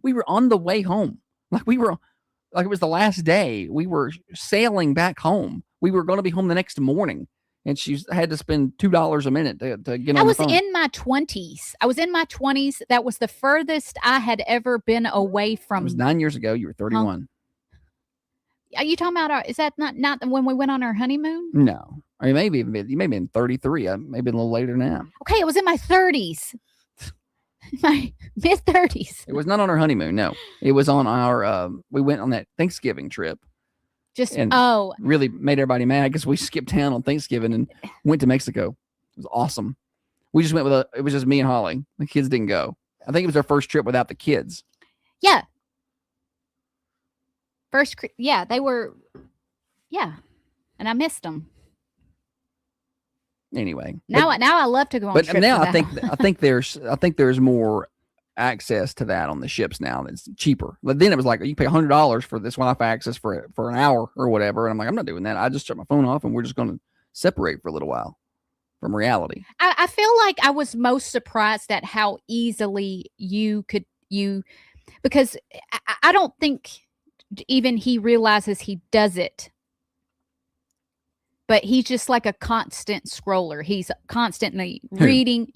We were on the way home. Like it was the last day. We were sailing back home. We were going to be home the next morning, and she had to spend $2 a minute to get on I was the phone. in my 20s. That was the furthest I had ever been away It from. was 9 years ago. You were 31. Are you talking about is that not when we went on our honeymoon? No, I mean maybe you may have been 33. I maybe a little later than that. Okay, it was in my 30s. My mid-30s. It was not on our honeymoon. No, it was on our. We went on that Thanksgiving trip. Just And oh, really made everybody mad because we skipped town on Thanksgiving and went to Mexico. It was awesome. We just went it was just me and Holly. The kids didn't go. I think it was our first trip without the kids. yeah. Yeah, they were. Yeah, and I missed them. Anyway, Now I love to go on. but trips now without- I think there's more access to that on the ships now. It's cheaper. But then it was like you pay $100 for this Wi-Fi access for an hour or whatever, and I'm like, I'm not doing that. I just shut my phone off and we're just going to separate for a little while from reality. I feel like I was most surprised at how easily because I don't think even he realizes he does it. But he's just like a constant scroller. He's constantly reading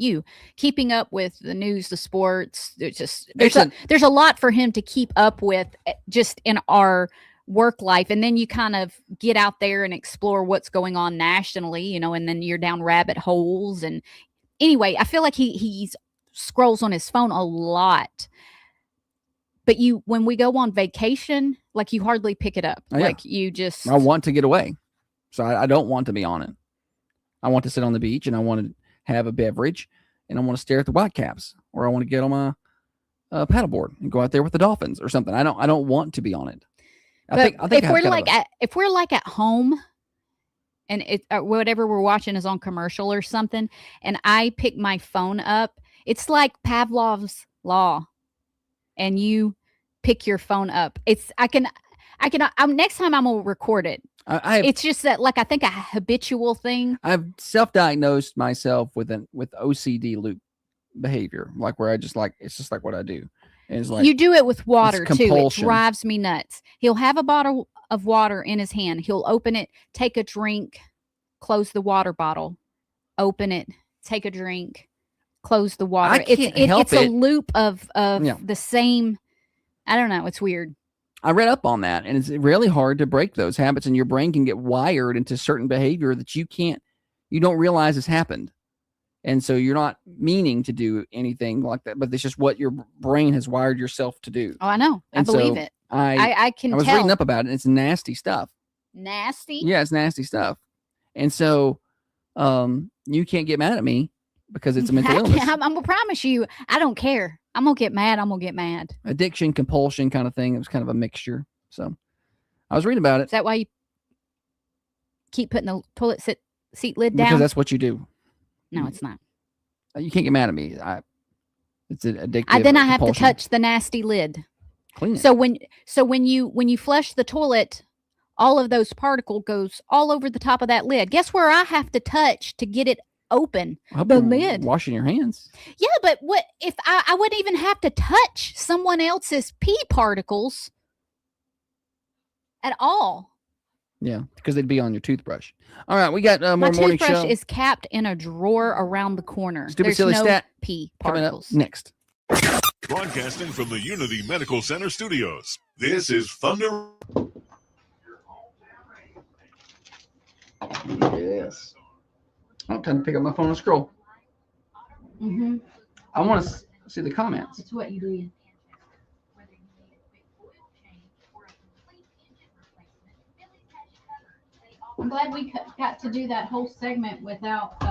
keeping up with the news, the sports. There's a lot for him to keep up with just in our work life. And then you kind of get out there and explore what's going on nationally, and then you're down rabbit holes. And anyway, I feel like he scrolls on his phone a lot. But when we go on vacation, like you hardly pick it up. Oh, yeah. Like you just I want to get away. So I don't want to be on it. I want to sit on the beach and I want to have a beverage and I want to stare at the whitecaps, or I want to get on my paddleboard and go out there with the dolphins or something. I don't want to be on it. I think if we're like at home and whatever we're watching is on commercial or something, and I pick my phone up, it's like Pavlov's law, and you pick your phone up. Next time I'm gonna record it. It's just that, like, I think a habitual thing. I've self-diagnosed myself with OCD loop behavior, like where it's just like what I do. And it's like you do it with water too. It compulsion. drives me nuts. He'll have a bottle of water in his hand. He'll open it, take a drink, close the water bottle, open it, take a drink, close the water. It's a loop of the same. I don't know. It's weird. I read up on that, and it's really hard to break those habits, and your brain can get wired into certain behavior that you don't realize has happened. And so you're not meaning to do anything like that, but it's just what your brain has wired yourself to do. Oh, I know. I believe it. I can tell. I was reading up about it, and it's nasty stuff. Nasty? Yeah, it's nasty stuff. And so you can't get mad at me because it's a mental illness. I'm going to promise you, I don't care. I'm going to get mad. I'm going to get mad. Addiction, compulsion kind of thing. It was kind of a mixture. So I was reading about it. Is that why you keep putting the toilet seat lid down? Because that's what you do. No, it's not. You can't get mad at me. It's an addictive. Then I have to touch the nasty lid. Clean it. So when you flush the toilet, all of those particles goes all over the top of that lid. Guess where I have to touch to get it open? The lid. Washing your hands. Yeah, but what if I wouldn't even have to touch someone else's pee particles at all? Yeah, because they'd be on your toothbrush. All right, we got more My morning show. toothbrush is capped in a drawer around the corner. Stupid There's silly no stat pee coming up particles. next. Broadcasting from the Unity Medical Center studios. This is Thunder. Yes. I'm time to pick up my phone and scroll. Mm-hmm. I want to see the comments. It's what you do. I'm glad we got to do that whole segment without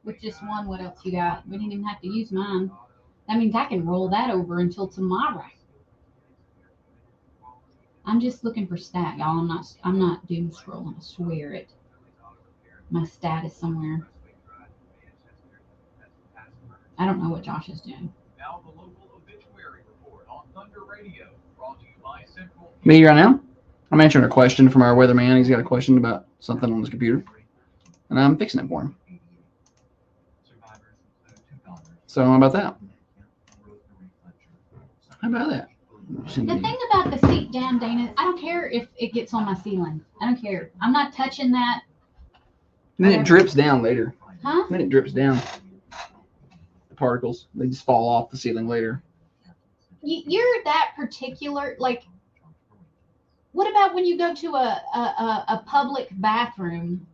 with just one. What else you got? We didn't even have to use mine. That means I can roll that over until tomorrow. I'm just looking for stat, y'all. I'm not doom scrolling. I swear it. My stat is somewhere. I don't know what Josh is doing. Now the local obituary report on Thunder Radio, brought to you by Central. Me right now? I'm answering a question from our weatherman. He's got a question about something on his computer, and I'm fixing it for him. So how about that? How about that? The thing about the seat down, Dana, I don't care if it gets on my ceiling. I don't care. I'm not touching that. And then it drips down later. Huh? Then it drips down. The particles, they just fall off the ceiling later. You're that particular. Like, what about when you go to a public bathroom?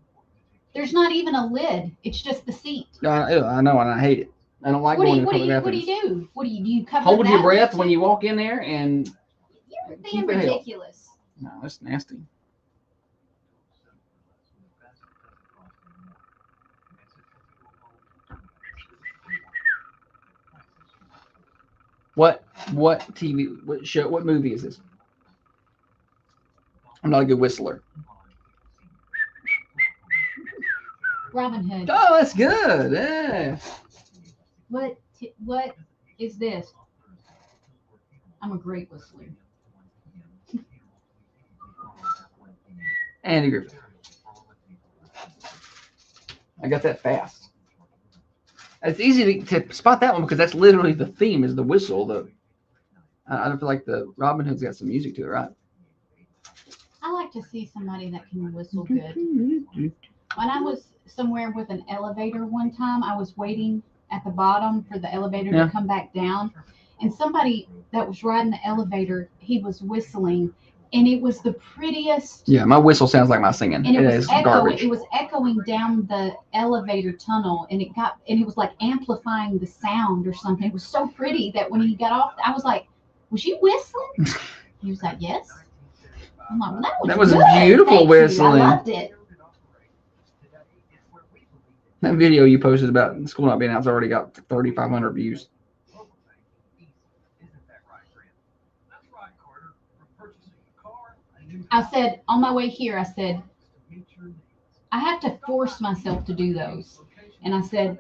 There's not even a lid. It's just the seat. I know, and I hate it. I don't like What do going you to what do public you what do bathrooms. you do? What do you cover? Hold that your with breath it when too? you walk in there, and You're keep being it held. ridiculous. No, that's nasty. What TV? What show? What movie is this? I'm not a good whistler. Robin Hood. Oh, that's good. Yeah. What is this? I'm a great whistler. Andy Griffith. I got that fast. It's easy to spot that one because that's literally the theme is the whistle. I don't feel like the Robin Hood's got some music to it, right? I like to see somebody that can whistle good. When I was somewhere with an elevator one time, I was waiting at the bottom for the elevator Yeah. to come back down. And somebody that was riding the elevator, he was whistling. And it was the prettiest. Yeah, my whistle sounds like my singing. And it was is echoing. garbage. It was echoing down the elevator tunnel, and it was like amplifying the sound or something. It was so pretty that when he got off, I was like, "Was you whistling?" He was like, "Yes." I'm like, well, That was good. beautiful Thank you. whistling. I loved it. That video you posted about school not being out's already got 3,500 views. I said on my way here, I said, I have to force myself to do those. And I said,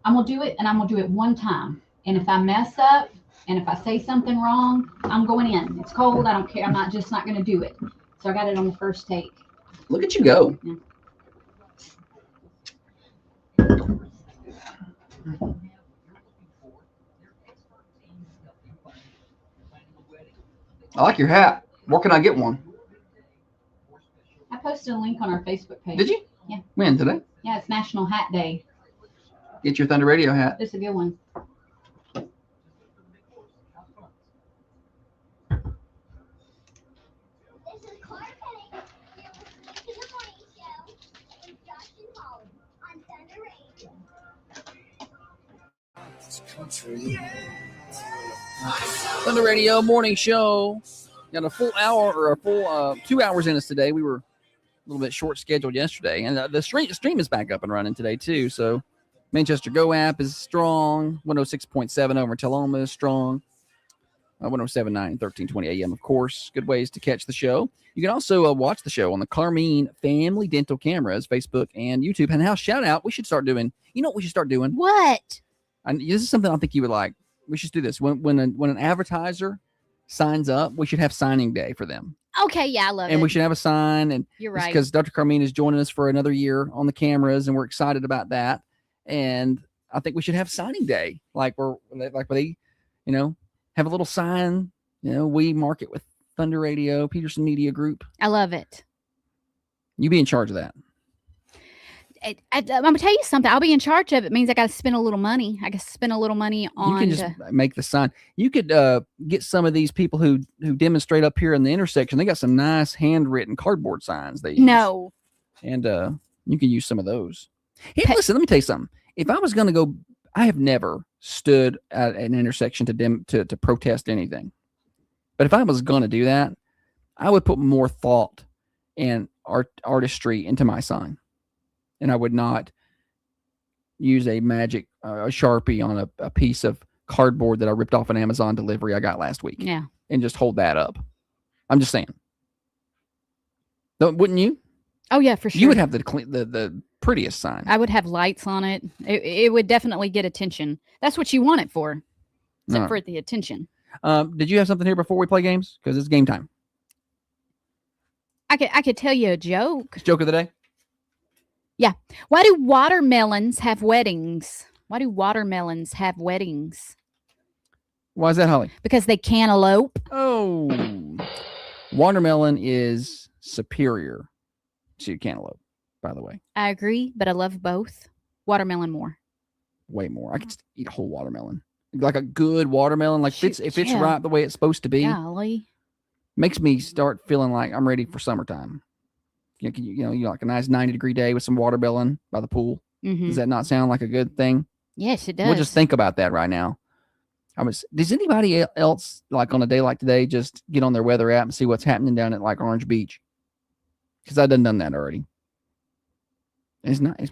I'm going to do it, and I'm going to do it one time. And if I mess up and if I say something wrong, I'm going in. It's cold. I don't care. I'm not going to do it. So I got it on the first take. Look at you go. Yeah. I like your hat. Where can I get one? I posted a link on our Facebook page. Did you? Yeah. When? Today? Yeah, it's National Hat Day. Get your Thunder Radio hat. It's a good one. This is Clark Penning here with the Morning Show with Josh and Holly on Thunder Radio. Thunder Radio morning show. Got a full hour or a full 2 hours in us today. We were a little bit short scheduled yesterday, and the stream is back up and running today too. So Manchester Go app is strong. 106.7 over in Tullahoma is strong. 107.9 and 1320 AM, of course. Good ways to catch the show. You can also watch the show on the Carmine Family Dental Cameras, Facebook and YouTube. And now, shout out, we should start doing, you know what we should start doing? What? And this is something I think you would like. We should do this. When an advertiser signs up, we should have signing day for them. Okay, yeah, I love it. And we should have a sign. And You're right. because Dr. Carmine is joining us for another year on the cameras, and we're excited about that. And I think we should have signing day, like where they, you know, have a little sign. You know, we market with Thunder Radio, Peterson Media Group. I love it. You be in charge of that. I'm gonna tell you something. I'll be in charge of it. Means I got to spend a little money. I got to spend a little money on. You can just make the sign. You could get some of these people who demonstrate up here in the intersection. They got some nice handwritten cardboard signs. They use. No. And you can use some of those. Hey, listen, let me tell you something. If I was going to go, I have never stood at an intersection to protest anything. But if I was going to do that, I would put more thought and artistry into my sign. And I would not use a magic Sharpie on a piece of cardboard that I ripped off an Amazon delivery I got last week. Yeah. And just hold that up. I'm just saying. Wouldn't you? Oh yeah, for sure. You would have the prettiest sign. I would have lights on it. It would definitely get attention. That's what you want it for. Except for the attention. Did you have something here before we play games? Because it's game time. I could tell you a joke. Joke of the day? Yeah. Why do watermelons have weddings? Why do watermelons have weddings? Why is that, Holly? Because they cantaloupe. Oh. Watermelon is superior to cantaloupe, by the way. I agree, but I love both. Watermelon more. Way more. I could just eat a whole watermelon. Like a good watermelon. Like if it's yeah. ripe the way it's supposed to be. Golly. Makes me start feeling like I'm ready for summertime. You know, like a nice 90-degree day with some watermelon by the pool. Mm-hmm. Does that not sound like a good thing? Yes, it does. We'll just think about that right now. Does anybody else, like on a day like today, just get on their weather app and see what's happening down at like Orange Beach? Because I've done that already. It's not. It's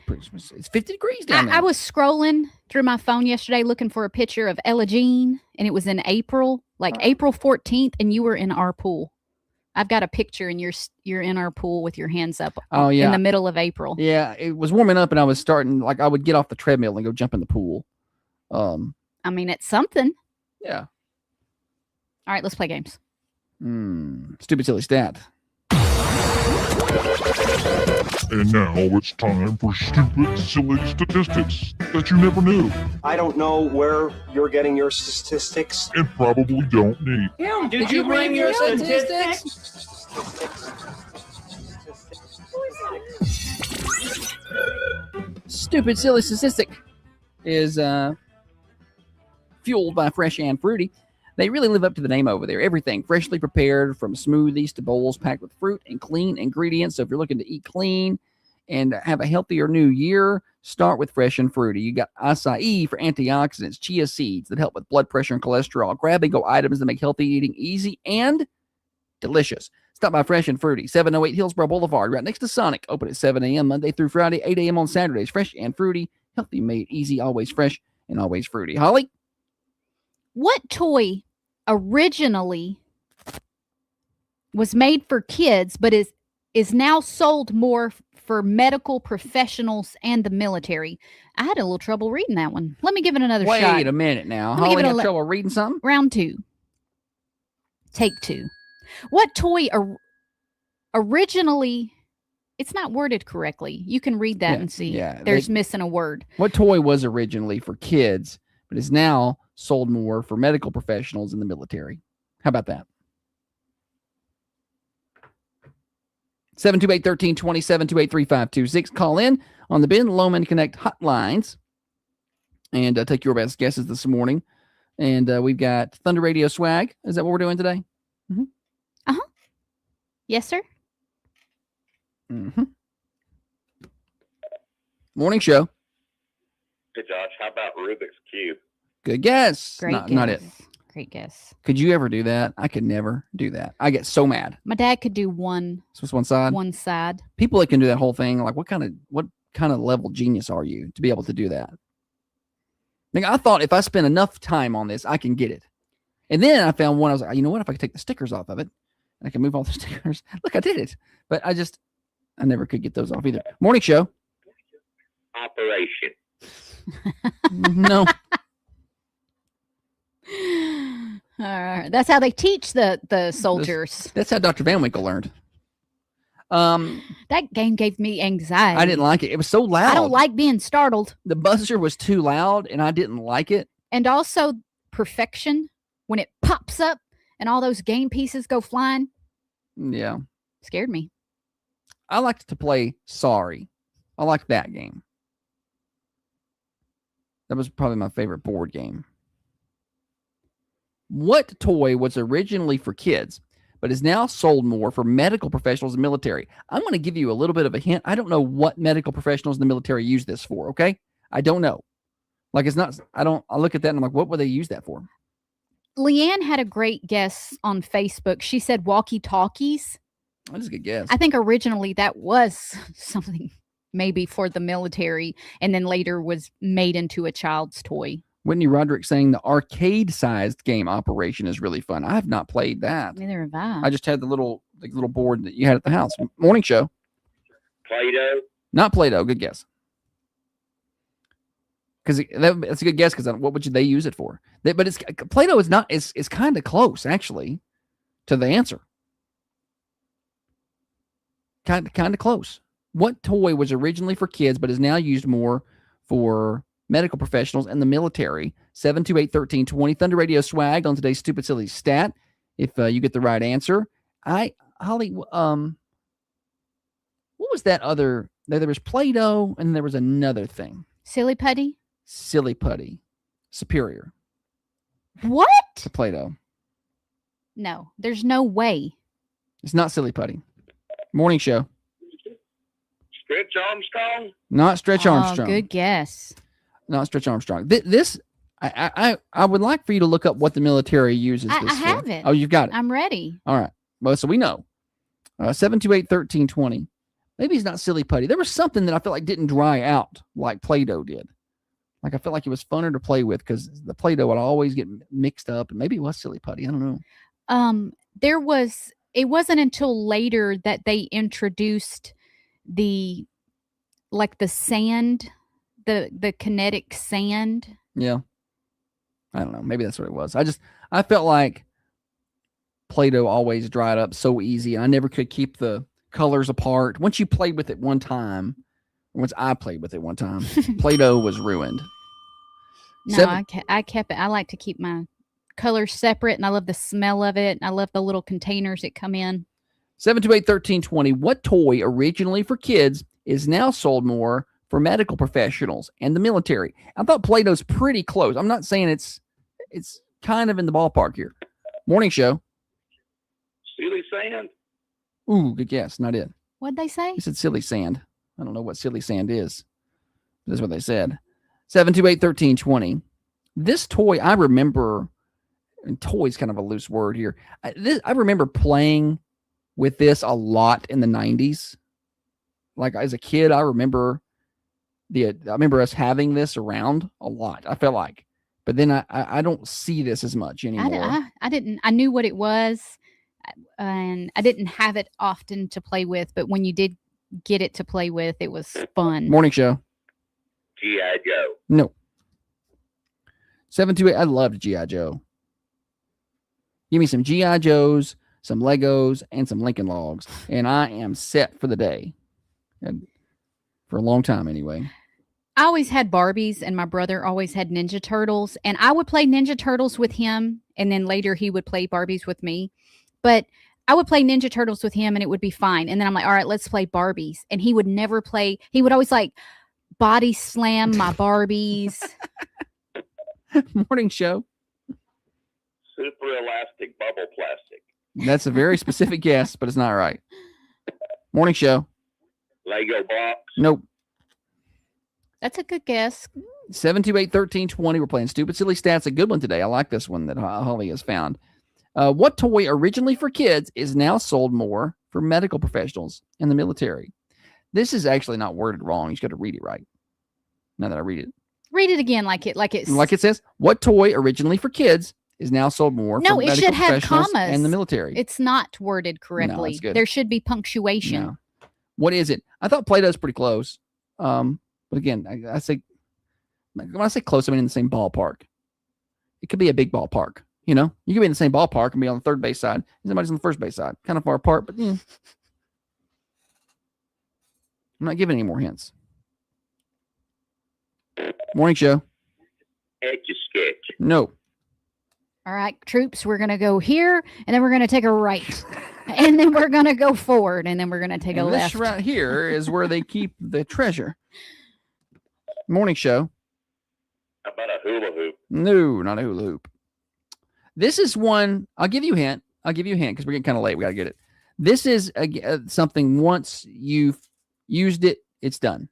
50 degrees down there. I was scrolling through my phone yesterday looking for a picture of Ella Jean, and it was in April, like April 14th, and you were in our pool. I've got a picture, and you're in our pool with your hands up. Oh, yeah. In the middle of April. Yeah, it was warming up, and I was starting, like, I would get off the treadmill and go jump in the pool. I mean, it's something. Yeah. All right, let's play games. Stupid silly stat. And now it's time for stupid, silly statistics that you never knew I don't know where you're getting your statistics. and probably don't need. Did you bring your statistics? Stupid silly statistic is fueled by Fresh and Fruity. They really live up to the name over there. Everything freshly prepared, from smoothies to bowls packed with fruit and clean ingredients. So if you're looking to eat clean and have a healthier new year, start with Fresh and Fruity. You got acai for antioxidants, chia seeds that help with blood pressure and cholesterol, grab-and-go items that make healthy eating easy and delicious. Stop by Fresh and Fruity, 708 Hillsborough Boulevard, right next to Sonic. Open at 7 a.m. Monday through Friday, 8 a.m. on Saturdays. Fresh and Fruity, healthy made easy, always fresh and always fruity. Holly? What toy originally was made for kids, but is now sold more for medical professionals and the military? I had a little trouble reading that one. Let me give it another shot. Wait a minute now. Let me Holly give it had trouble reading something? Round 2. Take 2. What toy originally... It's not worded correctly. You can read that and see. Yeah, There's missing a word. What toy was originally for kids, but is now sold more for medical professionals in the military? How about that? 728-1320, 728-3526. Call in on the Ben Lomond Connect hotlines and take your best guesses this morning. And we've got Thunder Radio swag. Is that what we're doing today? Mm-hmm. Uh-huh. Yes, sir. Mm-hmm. Morning show. Hey, Josh, how about Rubik's Cube? Good guess. Great guess. Not it. Great guess. Could you ever do that? I could never do that. I get so mad. My dad could do one. So it's one side? One side. People that can do that whole thing, like what kind of level genius are you to be able to do that? Like, I thought if I spend enough time on this, I can get it. And then I found one. I was like, you know what? If I could take the stickers off of it, I can move all the stickers. Look, I did it. But I never could get those off either. Morning show. Operation. No. That's how they teach the soldiers. That's how Dr. Van Winkle learned. That game gave me anxiety. I didn't like it. It was so loud. I don't like being startled. The buzzer was too loud, and I didn't like it. And also perfection, when it pops up and all those game pieces go flying. Yeah. Scared me. I liked to play Sorry. I liked that game. That was probably my favorite board game. What toy was originally for kids, but is now sold more for medical professionals and military? I'm going to give you a little bit of a hint. I don't know what medical professionals in the military use this for, okay? I don't know. Like, it's not, I look at that and I'm like, what would they use that for? Leanne had a great guess on Facebook. She said walkie-talkies. That's a good guess. I think originally that was something maybe for the military, and then later was made into a child's toy. Whitney Roderick saying the arcade-sized game Operation is really fun. I have not played that. Neither have I. I just had the little board that you had at the house. Morning show. Play-Doh? Not Play-Doh. Good guess. Because that's a good guess. Because what would they use it for? But it's Play-Doh is not. It's kind of close actually to the answer. Kind of close. What toy was originally for kids but is now used more for medical professionals and the military? 728-1320. Thunder Radio swag on today's Stupid Silly Stat. If you get the right answer, Holly, what was that other? There was Play-Doh and there was another thing. Silly Putty. Silly Putty. Superior. What? To Play-Doh. No, there's no way. It's not Silly Putty. Morning show. Stretch Armstrong? Not Stretch Armstrong. Good guess. Not Stretch Armstrong. This, I would like for you to look up what the military uses this I for. have it. Oh, you've got it. I'm ready. All right. Well, so we know. 728-1320. Maybe he's not silly putty. There was something that I felt like didn't dry out like Play-Doh did. Like I felt like it was funner to play with because the Play-Doh would always get mixed up, and maybe it was silly putty. I don't know. It wasn't until later that they introduced the sand, the kinetic sand. Yeah. I don't know. Maybe that's what it was. I felt like Play-Doh always dried up so easy. I never could keep the colors apart. Once you played with it one time, once I played with it one time, Play-Doh was ruined. No, I kept it. I like to keep my colors separate, and I love the smell of it. I love the little containers that come in. 728-1320. What toy originally for kids is now sold more for medical professionals and the military? I thought Play-Doh's pretty close. I'm not saying it's kind of in the ballpark here. Morning show. Silly sand. Ooh, good guess. Not it. What'd they say? He said silly sand. I don't know what silly sand is. That's what they said. 728-1320. This toy, I remember, and toy's kind of a loose word here. I remember playing with this a lot in the 90s. Like as a kid, I remember us having this around a lot. I felt like, but then I don't see this as much anymore. I didn't. I knew what it was, and I didn't have it often to play with. But when you did get it to play with, it was fun. Morning show. G.I. Joe. No. 728. I loved G.I. Joe. Give me some G.I. Joes, some Legos, and some Lincoln Logs, and I am set for the day. And for a long time, anyway. I always had Barbies, and my brother always had Ninja Turtles, and I would play Ninja Turtles with him, and then later he would play Barbies with me. But I would play Ninja Turtles with him, and it would be fine. And then I'm like, all right, let's play Barbies. And he would never play. He would always like body slam my Barbies. Morning show. Super elastic bubble plastic. That's a very specific guess, but it's not right. Morning show. Lego blocks. Nope. That's a good guess. 728-1320. We're playing Stupid Silly Stats. A good one today. I like this one that Holly has found. What toy originally for kids is now sold more for medical professionals and the military? This is actually not worded wrong. You just got to read it right. Now that I read it. Read it again like it says. What toy originally for kids is now sold more for medical should have professionals commas and the military? It's not worded correctly. it's good. There should be punctuation. No. What is it? I thought Play-Doh's pretty close. But again, I say, when I say close, I mean in the same ballpark. It could be a big ballpark. You know, you could be in the same ballpark and be on the third base side. And somebody's on the first base side. Kind of far apart, but I'm not giving any more hints. Morning show. Etch-a-sketch. No. All right, troops, we're going to go here, and then we're going to take a right. And then we're going to go forward, and then we're going to take a left. This right here is where they keep the treasure. Morning show. How about a hula hoop? No, not a hula hoop. This is one. I'll give you a hint. Because we're getting kind of late. We got to get it. This is something once you've used it, it's done.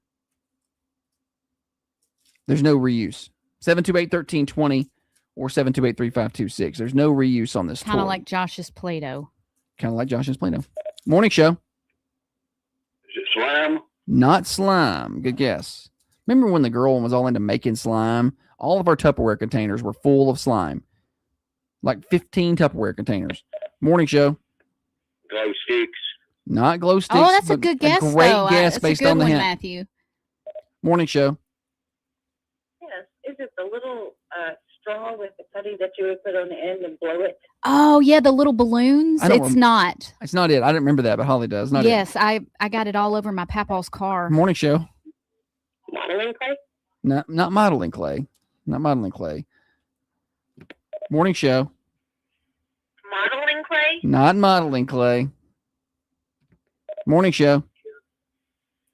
There's no reuse. 728-1320 or 728-3526. There's no reuse on this toy. Kind of like Josh's Play-Doh. Morning show. Is it slime? Not slime. Good guess. Remember when the girl was all into making slime? All of our Tupperware containers were full of slime. Like 15 Tupperware containers. Morning show. Glow sticks. Not glow sticks. Oh, that's a good guess. Great guess based on the hint. Matthew. Morning show. Yes. Is it the little straw with the putty that you would put on the end and blow it? Oh, yeah, the little balloons. It's not. It's not it. I didn't remember that, but Holly does. Not yes, I got it all over my papaw's car. Morning show. Modeling clay? Not modeling clay. Not modeling clay. Morning show. Modeling clay? Not modeling clay. Morning show.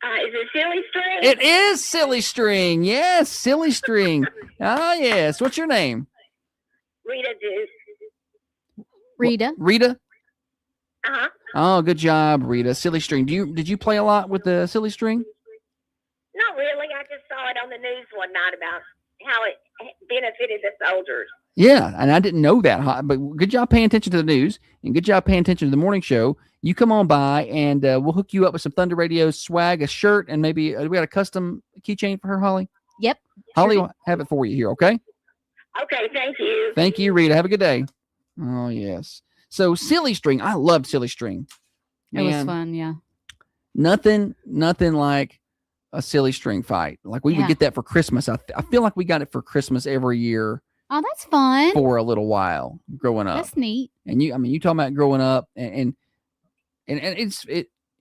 Is it silly string? It is silly string. Yes, silly string. Oh, yes. What's your name? Rita Juice. Rita. Rita? Uh-huh. Oh, good job, Rita. Silly string. Did you play a lot with the silly string? Not really. I just saw it on the news one night about how it benefited the soldiers. Yeah, and I didn't know that, but good job paying attention to the news, and good job paying attention to the morning show. You come on by, and we'll hook you up with some Thunder Radio swag, a shirt, and maybe we got a custom keychain for her, Holly? Yep. Holly will have it for you here, okay? Okay, thank you. Thank you, Rita. Have a good day. Oh, yes. So, Silly String. I loved Silly String. It was Man, fun, yeah. Nothing like a Silly String fight. Like, we would Yeah. get that for Christmas. I feel like we got it for Christmas every year Oh, that's fun. for a little while growing up. That's neat. And you talking about growing up and it's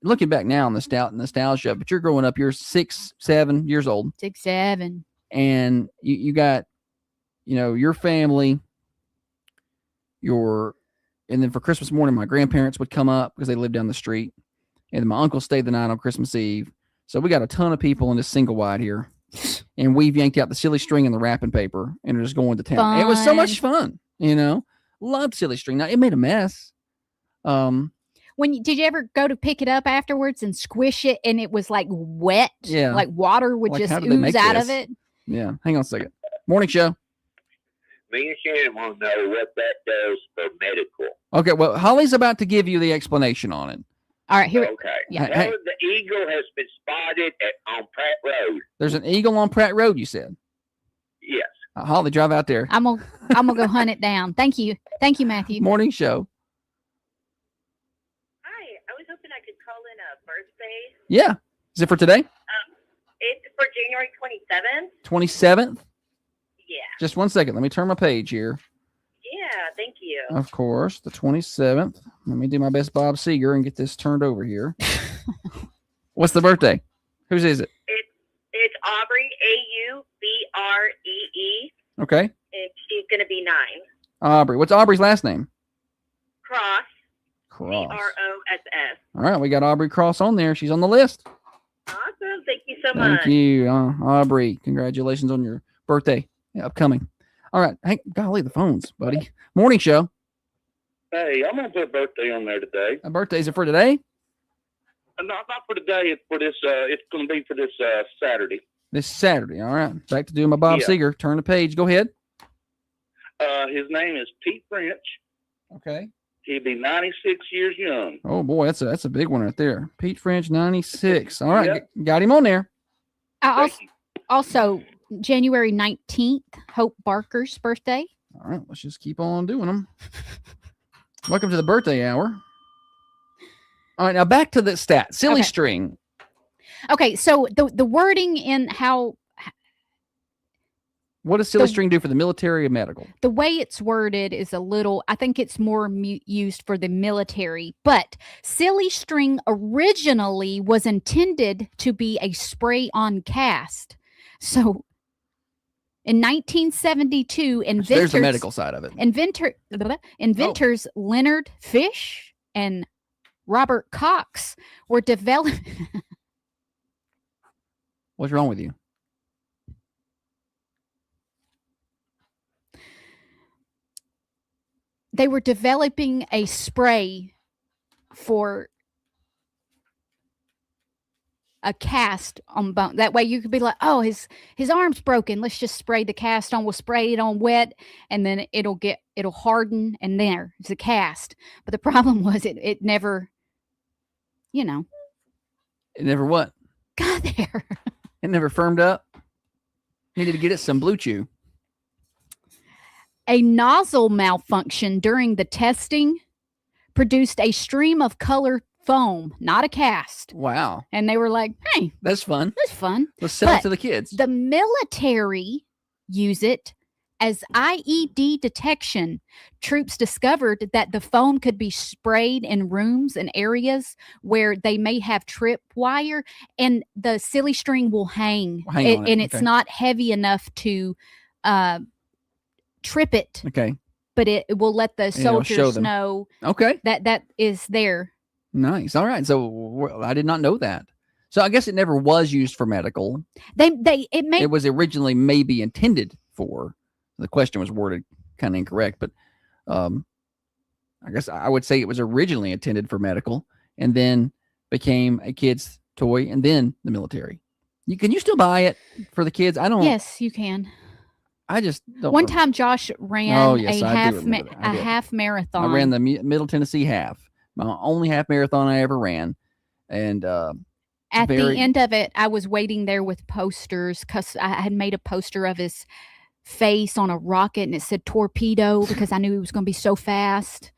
looking back now on the nostalgia, but you're growing up, you're 6, 7 years old, 6, 7. and you got, your family, and then for Christmas morning, my grandparents would come up because they lived down the street, and then my uncle stayed the night on Christmas Eve. So we got a ton of people in this single wide here, and we've yanked out the Silly String and the wrapping paper and are just going to town. It was so much fun, Loved Silly String. Now it made a mess. Did you ever go to pick it up afterwards and squish it and it was like wet? Yeah. Like water would Like, just how did they ooze make out this? of it? Yeah. Hang on a second. Morning show. Me and Shannon want to know what that does for medical. Okay. Well, Holly's about to give you the explanation on it. All right, here. Okay. Yeah. Hey. The eagle has been spotted on Pratt Road. There's an eagle on Pratt Road, you said. Yes. Holly, drive out there. I'm gonna go hunt it down. Thank you, Matthew. Morning show. Hi, I was hoping I could call in a birthday. Yeah. Is it for today? It's for January 27th. 27th? Yeah. Just 1 second. Let me turn my page here. Yeah, thank you. Of course, the 27th. Let me do my best Bob Seger and get this turned over here. What's the birthday? Whose is it? It's Aubrey, Aubree. Okay. And she's going to be 9. Aubrey. What's Aubrey's last name? Cross. Cross. Cross. All right, we got Aubrey Cross on there. She's on the list. Awesome. Thank you so much. Thank you, Aubrey. Congratulations on your birthday upcoming. All right. Hey, golly, the phones, buddy. Morning show. Hey, I'm going to put a birthday on there today. A birthday, is it for today? Not for today. It's for this. It's going to be for this Saturday. This Saturday. All right. Back to doing my Bob Yeah. Seger. Turn the page. Go ahead. His name is Pete French. Okay. He'd be 96 years young. Oh boy, that's a big one right there. Pete French, 96. All right, Yep. got him on there. Also, January 19th, Hope Barker's birthday. All right, let's just keep on doing them. Welcome to the birthday hour. All right, now back to the stat. Silly Okay. string. Okay, so the wording in how What does silly string do for the military and medical? the way it's worded is a little, I think it's more used for the military, but silly string originally was intended to be a spray on cast. So in 1972, There's the medical side of it. inventors Leonard Fish and Robert Cox were developing. What's wrong with you? They were developing a spray for a cast on bone. That way you could be like, oh, his arm's broken. Let's just spray the cast on. We'll spray it on wet and then it'll harden and there's a cast. But the problem was it never, It never what? got there. It never firmed up. Needed to get it some Blue Chew. A nozzle malfunction during the testing produced a stream of colored foam, not a cast. Wow. And they were like, hey, That's fun. that's fun. Let's sell it But to the kids. The military use it as IED detection. Troops discovered that the foam could be sprayed in rooms and areas where they may have trip wire, and the silly string will hang, Hang on it, and it's okay. not heavy enough to trip it, Okay. but it will let the it'll show soldiers them. know Okay. that is there. Nice. All right. So I did not know that. So I guess it never was used for medical. It was originally maybe intended for. The question was worded kind of incorrect, but I guess I would say it was originally intended for medical and then became a kid's toy and then the military Can you still buy it for the kids? I don't. Yes, you can. I just don't. One time, Josh ran Oh, yes, a I do remember that. I did. half marathon. I ran the Middle Tennessee half, my only half marathon I ever ran, and at the end of it, I was waiting there with posters because I had made a poster of his face on a rocket and it said torpedo because I knew he was going to be so fast.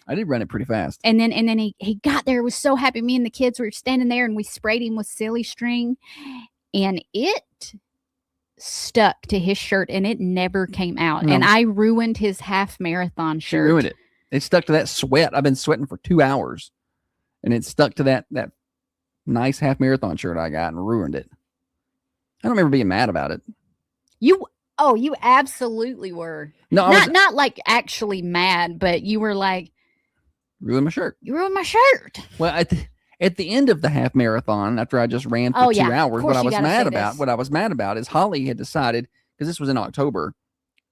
I did run it pretty fast. And then he got there, was so happy. Me and the kids were standing there and we sprayed him with silly string and it stuck to his shirt and it never came out. No. And I ruined his half marathon She shirt. ruined it. It stuck to that sweat. I've been sweating for 2 hours and it stuck to that nice half marathon shirt I got and ruined it. I don't remember being mad about it. You absolutely were. No, not like actually mad, but you were like, ruined my shirt. You ruined my shirt. Well, at the end of the half marathon, after I just ran for 2 hours, what I was mad about is Holly had decided, because this was in October,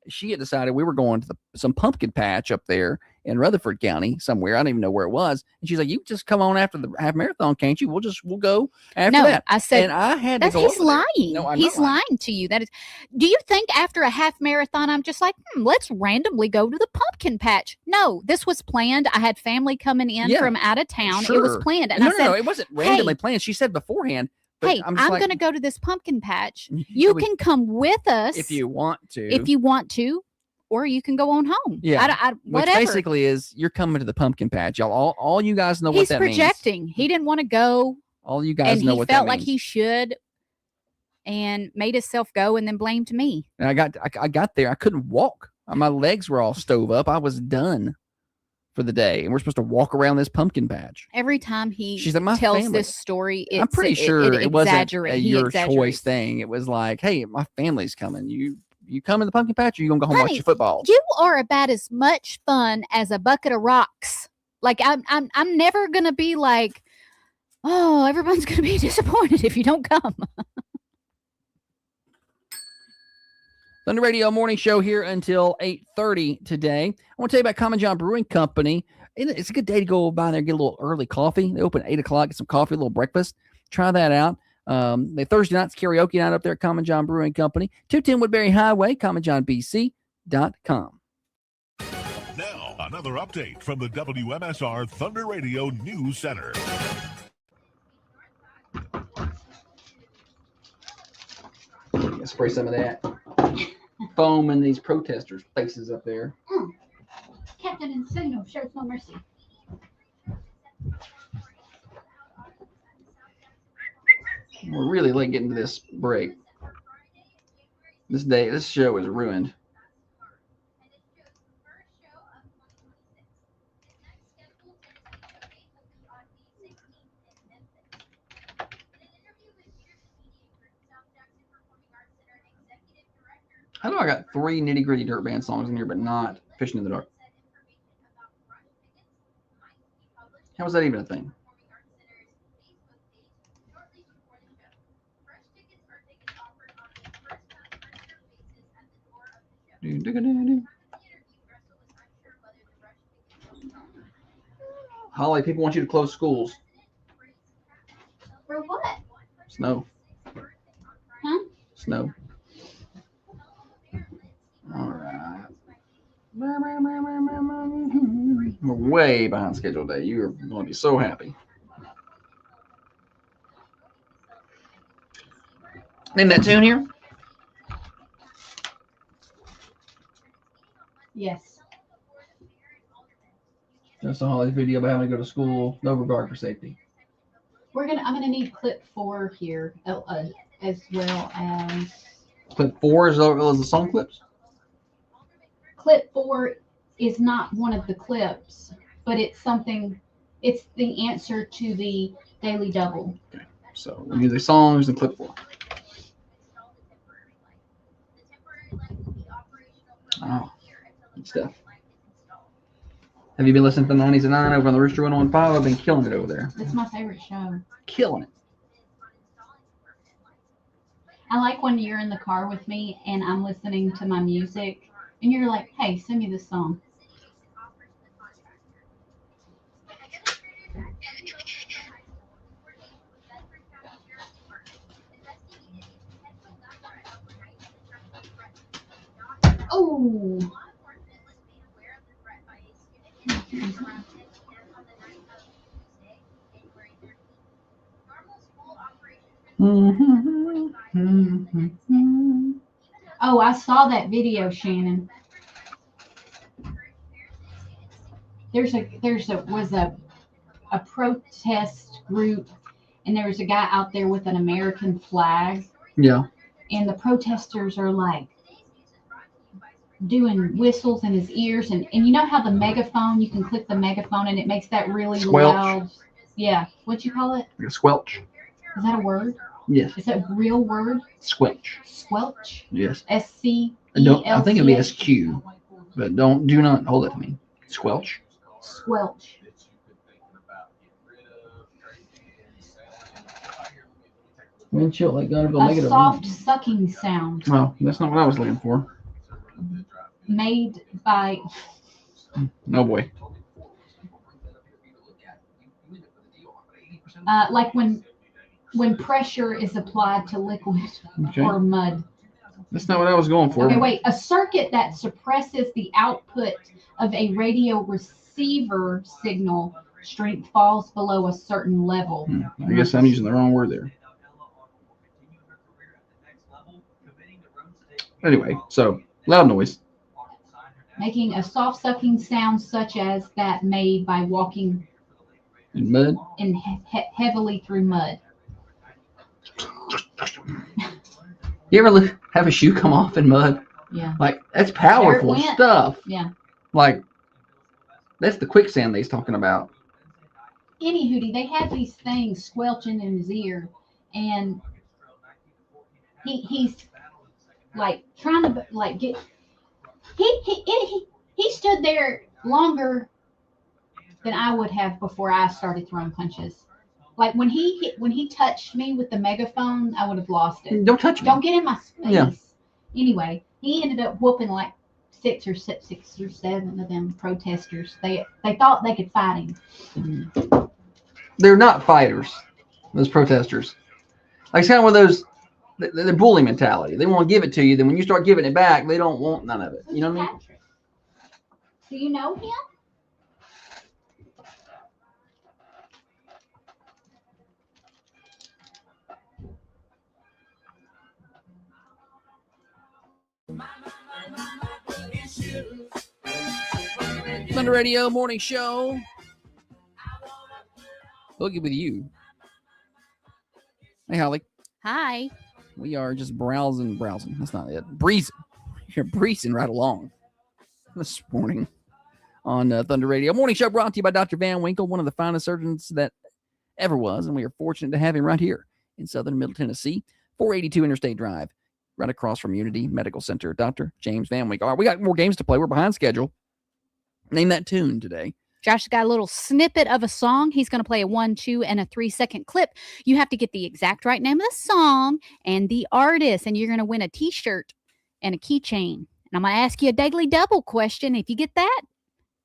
she had decided we were going to some pumpkin patch up there in Rutherford County somewhere. I don't even know where it was. And she's like, "You just come on after the half marathon, can't you? We'll go after that." I said, and I had to go. He's lying. No, he's lying to you. That is. Do you think after a half marathon, I'm just like, let's randomly go to the pumpkin patch? No, this was planned. I had family coming in from out of town. Sure. It was planned. And no, I said, no, it wasn't randomly planned. She said beforehand. Hey, I'm going to go to this pumpkin patch. You can come with us if you want to. Or you can go on home. Yeah. Whatever. Which basically is you're coming to the pumpkin patch. Y'all, all you guys know what that means. He's projecting. He didn't want to go. All you guys know what that means. And he felt like he should and made himself go and then blamed me. And I got there. I couldn't walk. My legs were all stove up. I was done for the day. And we're supposed to walk around this pumpkin patch. Every time he like, tells this story, I'm pretty sure it wasn't your choice choice thing. It was like, hey, my family's coming. You come in the pumpkin patch, or you gonna go home and watch your football? You are about as much fun as a bucket of rocks. Like I'm never gonna be like, oh, everyone's gonna be disappointed if you don't come. Thunder Radio Morning Show here until 8:30 today. I want to tell you about Common John Brewing Company. It's a good day to go by there and get a little early coffee. They open at 8 o'clock, get some coffee, a little breakfast. Try that out. The Thursday night's karaoke night up there at Common John Brewing Company, 210 Woodbury Highway, commonjohnbc.com. Now, another update from the WMSR Thunder Radio News Center. Let's spray some of that foam in these protesters' faces up there. Captain Encino shows no mercy. We're really late getting to this break. This show is ruined. How do I got 3 Nitty Gritty Dirt Band songs in here, but not Fishing in the Dark? How is that even a thing? Holly, people want you to close schools. For what? Snow. Huh? Snow. All right. We're way behind schedule today. You're going to be so happy. Name that tune here. Yes. Just saw Holly's video about having to go to school, no regard for safety. I'm gonna need clip 4 here, as well as Clip 4 is the song clips. Clip 4 is not one of the clips, but it's something. It's the answer to the Daily Double. Okay, so we do the songs and clip 4. Oh, good stuff. Have you been listening to the 90s and 9 over on the Rooster 101.5? I've been killing it over there. It's my favorite show. Killing it. I like when you're in the car with me and I'm listening to my music and you're like, hey, send me this song. Oh. Oh, I saw that video, Shannon. Was a protest group, and there was a guy out there with an American flag, Yeah. and the protesters are like doing whistles in his ears, and you know how the megaphone, you can click the megaphone and it makes that really Squelch. loud. Yeah. What'd you call it? Squelch. Is that a word? Yes. Is that a real word? Squelch. Squelch? Yes. SCELCH? I think it'd be SQ, but do not hold it to me. Squelch. Squelch. Windshield like God will make A it soft sucking sound Well, that's not what I was looking for. made by No boy. like when pressure is applied to liquid Okay. or mud. That's not what I was going for. Okay, wait. A circuit that suppresses the output of a radio receiver signal strength falls below a certain level. I guess I'm using the wrong word there. Anyway, so loud noise. Making a soft sucking sound such as that made by walking In mud. in heavily through mud. You ever have a shoe come off in mud? Yeah. Like, that's There it powerful went. stuff. Yeah. Like, that's the quicksand that he's talking about. Anywho, they had these things squelching in his ear, and he's like trying to like get. He stood there longer than I would have before I started throwing punches. Like when he touched me with the megaphone, I would have lost it. Don't touch me. Don't get in my space. Yeah. Anyway, he ended up whooping like six or seven of them protesters. They thought they could fight him. They're not fighters, those protesters. Like, it's kind of one of those, they're bully mentality. They want to give it to you. Then when you start giving it back, they don't want none of it. You know what I mean? Patrick. Do you know him? Thunder Radio Morning Show. Boogie with you. Hey, Holly. Hi. We are just browsing. That's not it. Breezing. You're breezing right along this morning on Thunder Radio. Morning Show brought to you by Dr. Van Winkle, one of the finest surgeons that ever was, and we are fortunate to have him right here in southern Middle Tennessee, 482 Interstate Drive, right across from Unity Medical Center. Dr. James Van Winkle. All right, we got more games to play. We're behind schedule. Name that tune today. Josh got a little snippet of a song. He's going to play a 1, 2, and a 3-second clip. You have to get the exact right name of the song and the artist, and you're going to win a T-shirt and a keychain. And I'm going to ask you a daily double question. If you get that,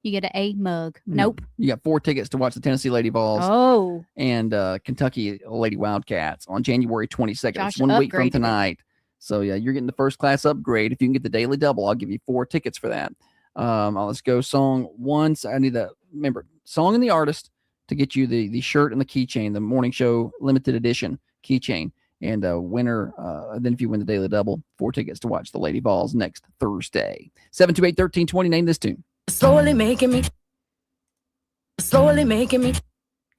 you get an A mug. Nope. You got 4 tickets to watch the Tennessee Lady Vols and Kentucky Lady Wildcats on January 22nd. Josh, It's 1 week from upgraded it. tonight. So, yeah, you're getting the first class upgrade. If you can get the daily double, I'll give you 4 tickets for that. Let's go song 1. So I need the song and the artist to get you the shirt and the keychain, the morning show limited edition keychain, and winner. Then if you win the daily double, 4 tickets to watch the Lady Vols next Thursday. 728-1320. Name this tune. Slowly making me.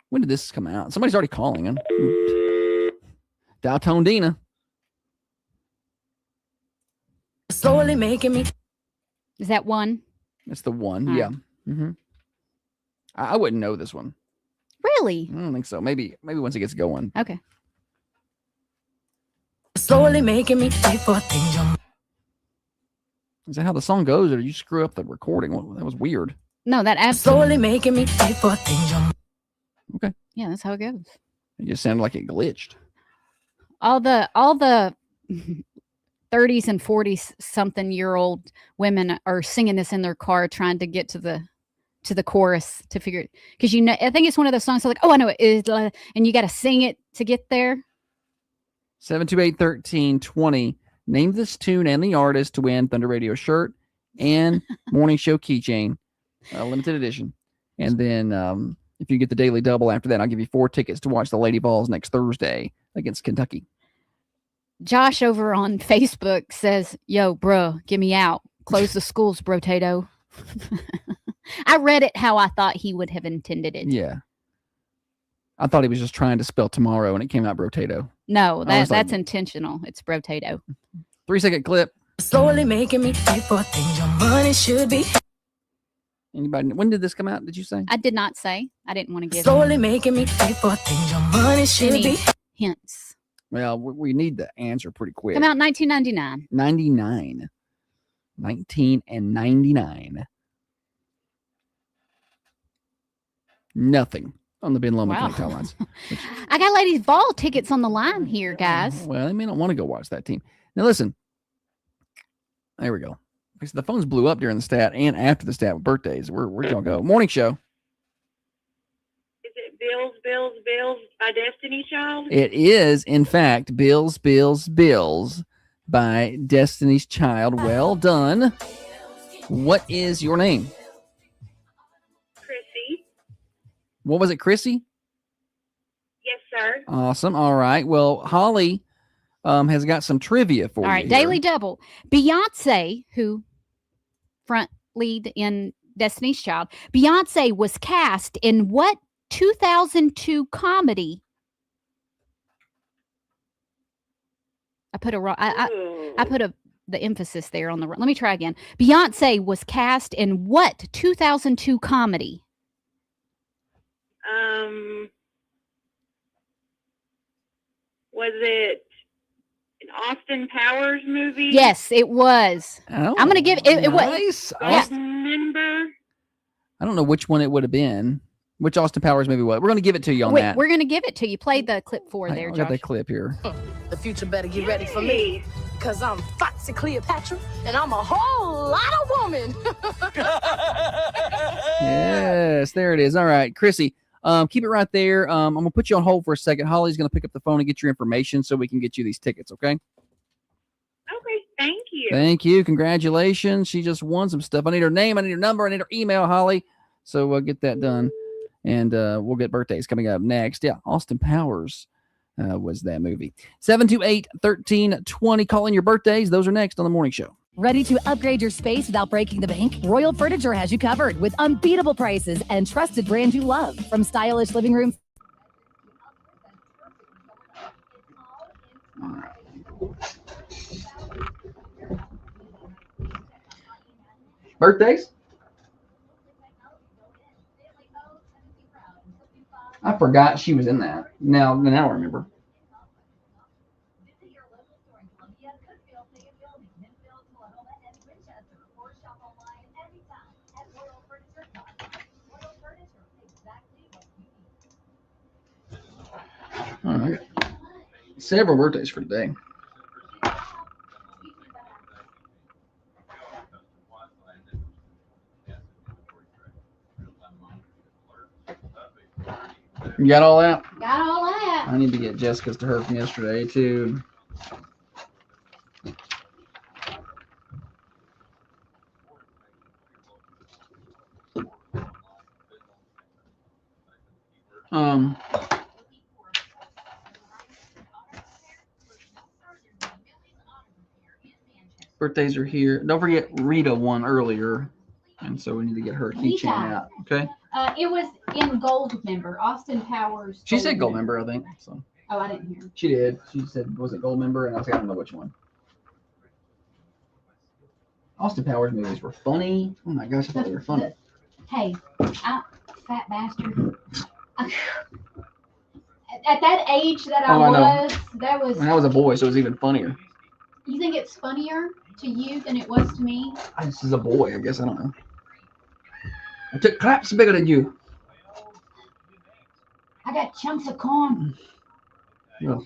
When did this come out? Somebody's already calling him. Downtown Dina. Slowly making me. Is that one? That's the one. All Yeah. right. Mm-hmm. I wouldn't know this one. Really? I don't think so. Maybe once it gets going. Okay. Slowly making me pay for things. Is that how the song goes, or did you screw up the recording? Well, that was weird. No, that absolutely. Slowly making me pay for things. Okay. Yeah, that's how it goes. It just sounded like it glitched. All the 30s and 40s something year old women are singing this in their car, trying to get to the chorus to figure it, because I think it's one of those songs like, oh, I know it is, and you got to sing it to get there. 728-1320. Name this tune and the artist to win Thunder Radio shirt and morning show keychain, limited edition. And then if you get the daily double after that, I'll give you 4 tickets to watch the Lady Vols next Thursday against Kentucky. Josh over on Facebook says, "Yo, bro, get me out. Close the schools, bro-tato." I read it how I thought he would have intended it. Yeah. I thought he was just trying to spell tomorrow, and it came out brotato. No, that's intentional. It's brotato. 3-second clip. Slowly making me pay for things your money should be. Anybody? When did this come out? Did you say? I did not say. I didn't want to give Slowly making me pay for things your money should any be. hints. Well, we need the answer pretty quick. Come out in 1999. 99. 1999. Nothing on the Ben Lomond Wow. County Lines. I got Ladies Ball tickets on the line here, guys. Well, they may not want to go watch that team. Now, listen. There we go. Because the phones blew up during the stat and after the stat with birthdays. Where'd y'all go? Morning show. Is it Bills by Destiny Child? It is, in fact, Bills by Destiny's Child. Well done. What is your name? Chrissy. What was it, Chrissy? Yes, sir. Awesome. All right. Well, Holly has got some trivia for you. All right, Daily Double. Beyonce, who front lead in Destiny's Child, Beyonce was cast in what 2002 comedy? I put a wrong. I put the emphasis there on the. Let me try again. Beyonce was cast in what 2002 comedy? Was it an Austin Powers movie? Yes, it was. Oh, I'm gonna give it. It was. nice. Yeah. Remember? I don't know which one it would have been. Which Austin Powers movie was? We're going to give it to you on that. We're gonna give it to you. Play the clip for I there, got Josh. that clip here. The future better get ready for me. Cause I'm Foxy Cleopatra and I'm a whole lot of woman. Yes, there it is. All right, Chrissy, keep it right there. I'm going to put you on hold for a second. Holly's going to pick up the phone and get your information so we can get you these tickets, okay? Okay, thank you. Thank you. Congratulations. She just won some stuff. I need her name. I need her number. I need her email, Holly. So we'll get that done. And we'll get birthdays coming up next. Yeah, Austin Powers was that movie. 728-1320. Call in your birthdays. Those are next on the morning show. Ready to upgrade your space without breaking the bank? Royal Furniture has you covered with unbeatable prices and trusted brands you love. From stylish living rooms. Birthdays? I forgot she was in that. Now I remember. All right. Several birthdays for today. You got all that? Got all that. I need to get Jessica's to her from yesterday, too. Birthdays are here. Don't forget Rita won earlier, and so we need to get her keychain out. Okay. It was in gold member. Austin Powers. She said gold member, I think. So. Oh, I didn't hear. She did. She said, was it gold member? And I was like, I don't know which one. Austin Powers movies were funny. Oh my gosh, I thought they were funny. Hey, fat bastard. At that age that I was, that was. When I was a boy, so it was even funnier. You think it's funnier to you than it was to me? I just as a boy, I guess. I don't know. I took claps bigger than you. I got chunks of corn. Well,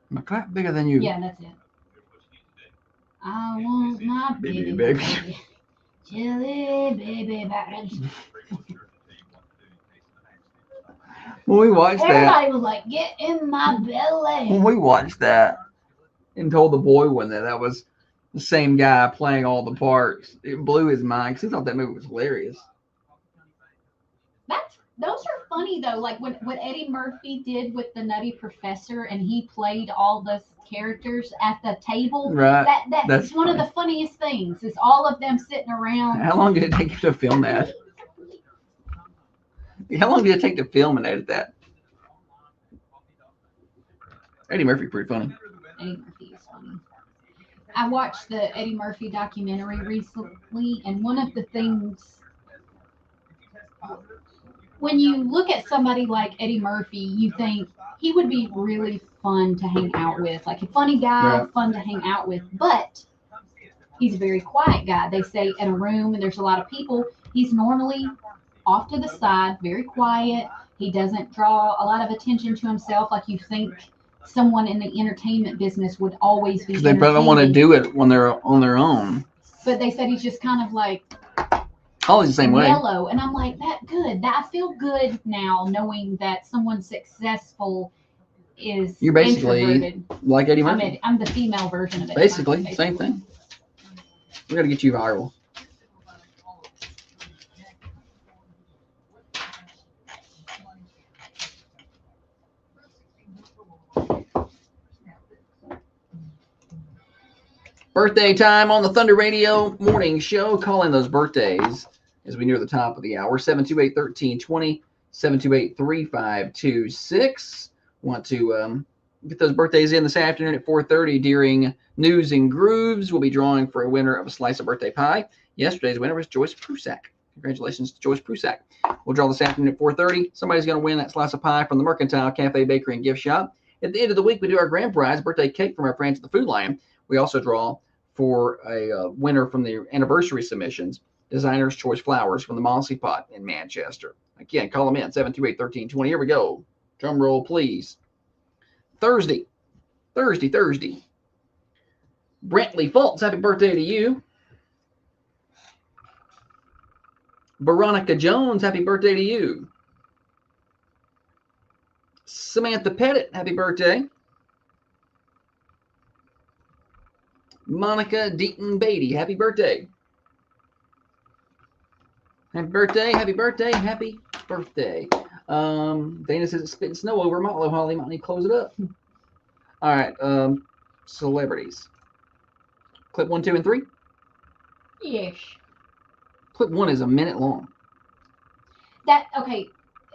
my clap bigger than you. Yeah, that's it. I want my Baby, baby, baby. chili baby back. When we watched Everybody that, was like, "Get in my belly." when we watched that and told the boy one that was the same guy playing all the parts. It blew his mind because he thought that movie was hilarious. Those are funny though. Like what Eddie Murphy did with the Nutty Professor, and he played all those characters at the table. Right. That's one of the funniest things. Is all of them sitting around. How long did it take you to film that? How long did it take to film and edit that? Eddie Murphy, pretty funny. Eddie Murphy is funny. I watched the Eddie Murphy documentary recently, and one of the things, when you look at somebody like Eddie Murphy, you think he would be really fun to hang out with, like a funny guy, Right. fun to hang out with, but he's a very quiet guy. They say in a room and there's a lot of people, he's normally off to the side, very quiet. He doesn't draw a lot of attention to himself like you think someone in the entertainment business would always be. Because they probably don't want to do it when they're on their own. But they said he's just kind of like Always the same way. mellow, and I'm like, I feel good now knowing that someone successful is You're basically introverted. like Eddie Murphy. I'm the female version of it. Basically, same thing. We got to get you viral. Birthday time on the Thunder Radio Morning Show. Call in those birthdays as we near the top of the hour. 728-1320, 728-3526. Want to get those birthdays in this afternoon at 4:30 during News and Grooves. We'll be drawing for a winner of a slice of birthday pie. Yesterday's winner was Joyce Prusak. Congratulations to Joyce Prusak. We'll draw this afternoon at 4:30. Somebody's going to win that slice of pie from the Mercantile Cafe Bakery and Gift Shop. At the end of the week, we do our grand prize, birthday cake from our friends at the Food Lion. We also draw for a winner from the anniversary submissions, Designer's Choice Flowers from the Mossy Pot in Manchester. Again, call them in, 728-1320. Here we go. Drum roll, please. Thursday. Brantley Fultz, happy birthday to you. Veronica Jones, happy birthday to you. Samantha Pettit, happy birthday. Monica Deaton Beatty, happy birthday. Happy birthday, happy birthday, happy birthday. Dana says it's spitting snow over Motlow Holly. Might need to close it up. All right, celebrities. Clip 1, 2, and 3. Yes. Clip 1 is a minute long. Okay,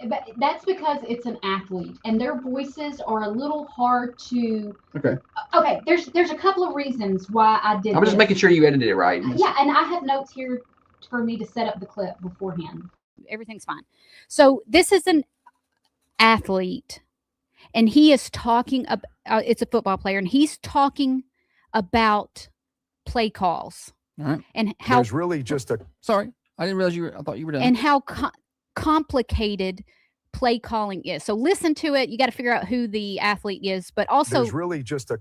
but that's because it's an athlete, and their voices are a little hard to. Okay. Okay, there's a couple of reasons why I did. I'm just making sure you edited it right. Yeah, and I have notes here for me to set up the clip beforehand. Everything's fine. So this is an athlete, and he is talking about. It's a football player, and he's talking about play calls. All right. And how there's really just a. Sorry, I didn't realize you were. I thought you were done. And how complicated play calling is. So listen to it. You got to figure out who the athlete is, but also there's really just a.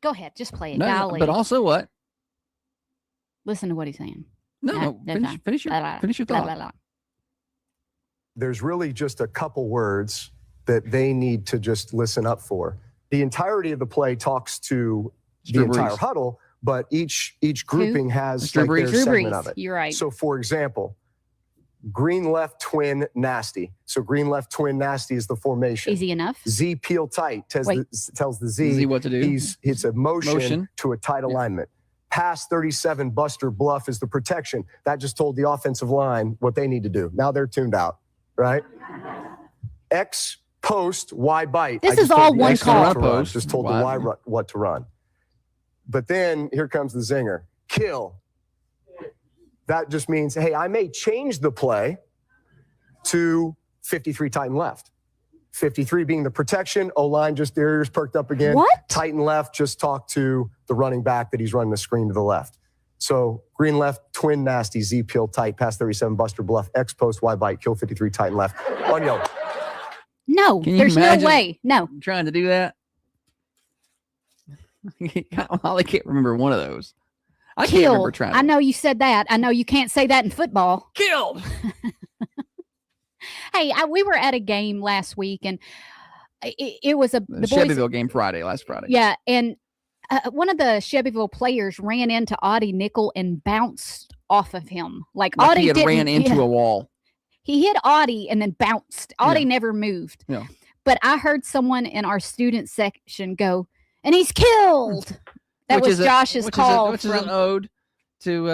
Go ahead, just play it. No, Golly. but also what? Listen to what he's saying. No, finish your thought. There's really just a couple words that they need to just listen up for. The entirety of the play talks to the entire huddle, but each grouping has like their segment of it. You're right. So, for example, green left twin nasty. So green left twin nasty is the formation. Easy enough. Z peel tight tells the Z what to do. It's a motion to a tight alignment. Pass 37 Buster Bluff is the protection. That just told the offensive line what they need to do. Now they're tuned out, right? X post Y bite. This is all one call. Just told the Y what to run. But then here comes the zinger. Kill. That just means, hey, I may change the play to 53 Titan left. 53 being the protection. O-line just their ears perked up again. What? Titan left just talk to the running back that he's running the screen to the left. So green left, twin nasty, Z peel tight, pass 37 Buster Bluff, X post, Y bite, kill 53 Titan left. On yellow. No, Can you there's no imagine way. No. Trying to do that. Holly can't remember one of those. I can't remember trying. I know you said that. I know you can't say that in football. Killed. Hey, we were at a game last week, and it was the Shelbyville game last Friday. Yeah, and one of the Shelbyville players ran into Audie Nickel and bounced off of him. Like Like Audie he had didn't, ran into a wall. He hit Audie and then bounced. Audie Yeah. never moved. Yeah. But I heard someone in our student section go, and he's killed. That Which was is Josh's call. Which is an ode to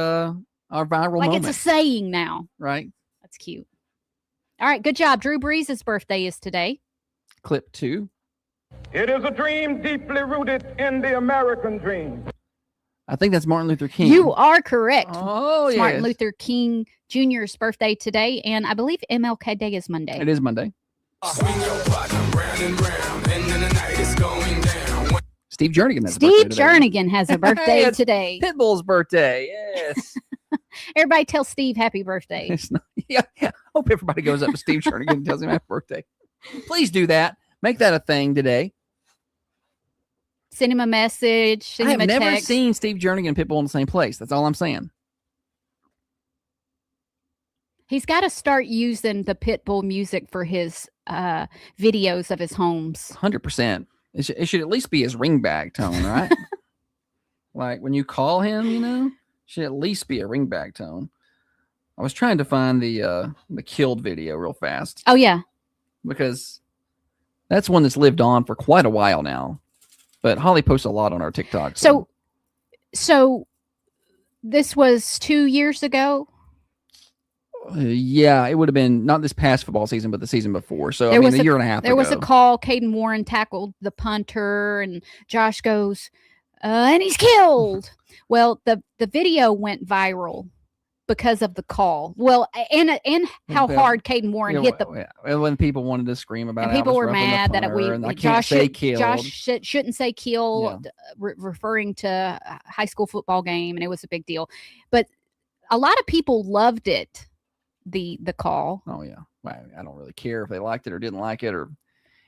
our viral like moment. it's a saying now. Right. That's cute. All right, good job. Drew Brees' birthday is today. Clip 2. It is a dream deeply rooted in the American dream. I think that's Martin Luther King. You are correct. Oh, It's Martin yes. Luther King Jr.'s birthday today, and I believe MLK Day is Monday. It is Monday. Steve Jernigan has a birthday Steve today. Jernigan has a birthday It's today. Pitbull's birthday. Yes. Everybody tell Steve happy birthday. It's not, yeah. I hope everybody goes up to Steve Jernigan and tells him happy birthday. Please do that. Make that a thing today. Send him a message. Send I him have a never text. seen Steve Jernigan and Pitbull in the same place. That's all I'm saying. He's got to start using the Pitbull music for his videos of his homes. 100%. It should at least be his ringback tone, right? Like when you call him, you know, should at least be a ringback tone. I was trying to find the Killed video real fast Oh yeah, because that's one that's lived on for quite a while now. But Holly posts a lot on our TikTok. so this was 2 years ago. Yeah, it would have been not this past football season, but the season before. So I mean, a year and a half There ago. was a call. Caden Warren tackled the punter, and Josh goes, and he's killed. Well, the video went viral because of the call. Well, and how Yeah. hard Caden Warren Yeah, hit the. well, when people wanted to scream about And it, I people was were roughing the mad that punter, and I can't Josh, say should, killed. Josh shouldn't say kill, referring to a high school football game, and it was a big deal. But a lot of people loved it, the call. Oh yeah, well, I don't really care if they liked it or didn't like it, or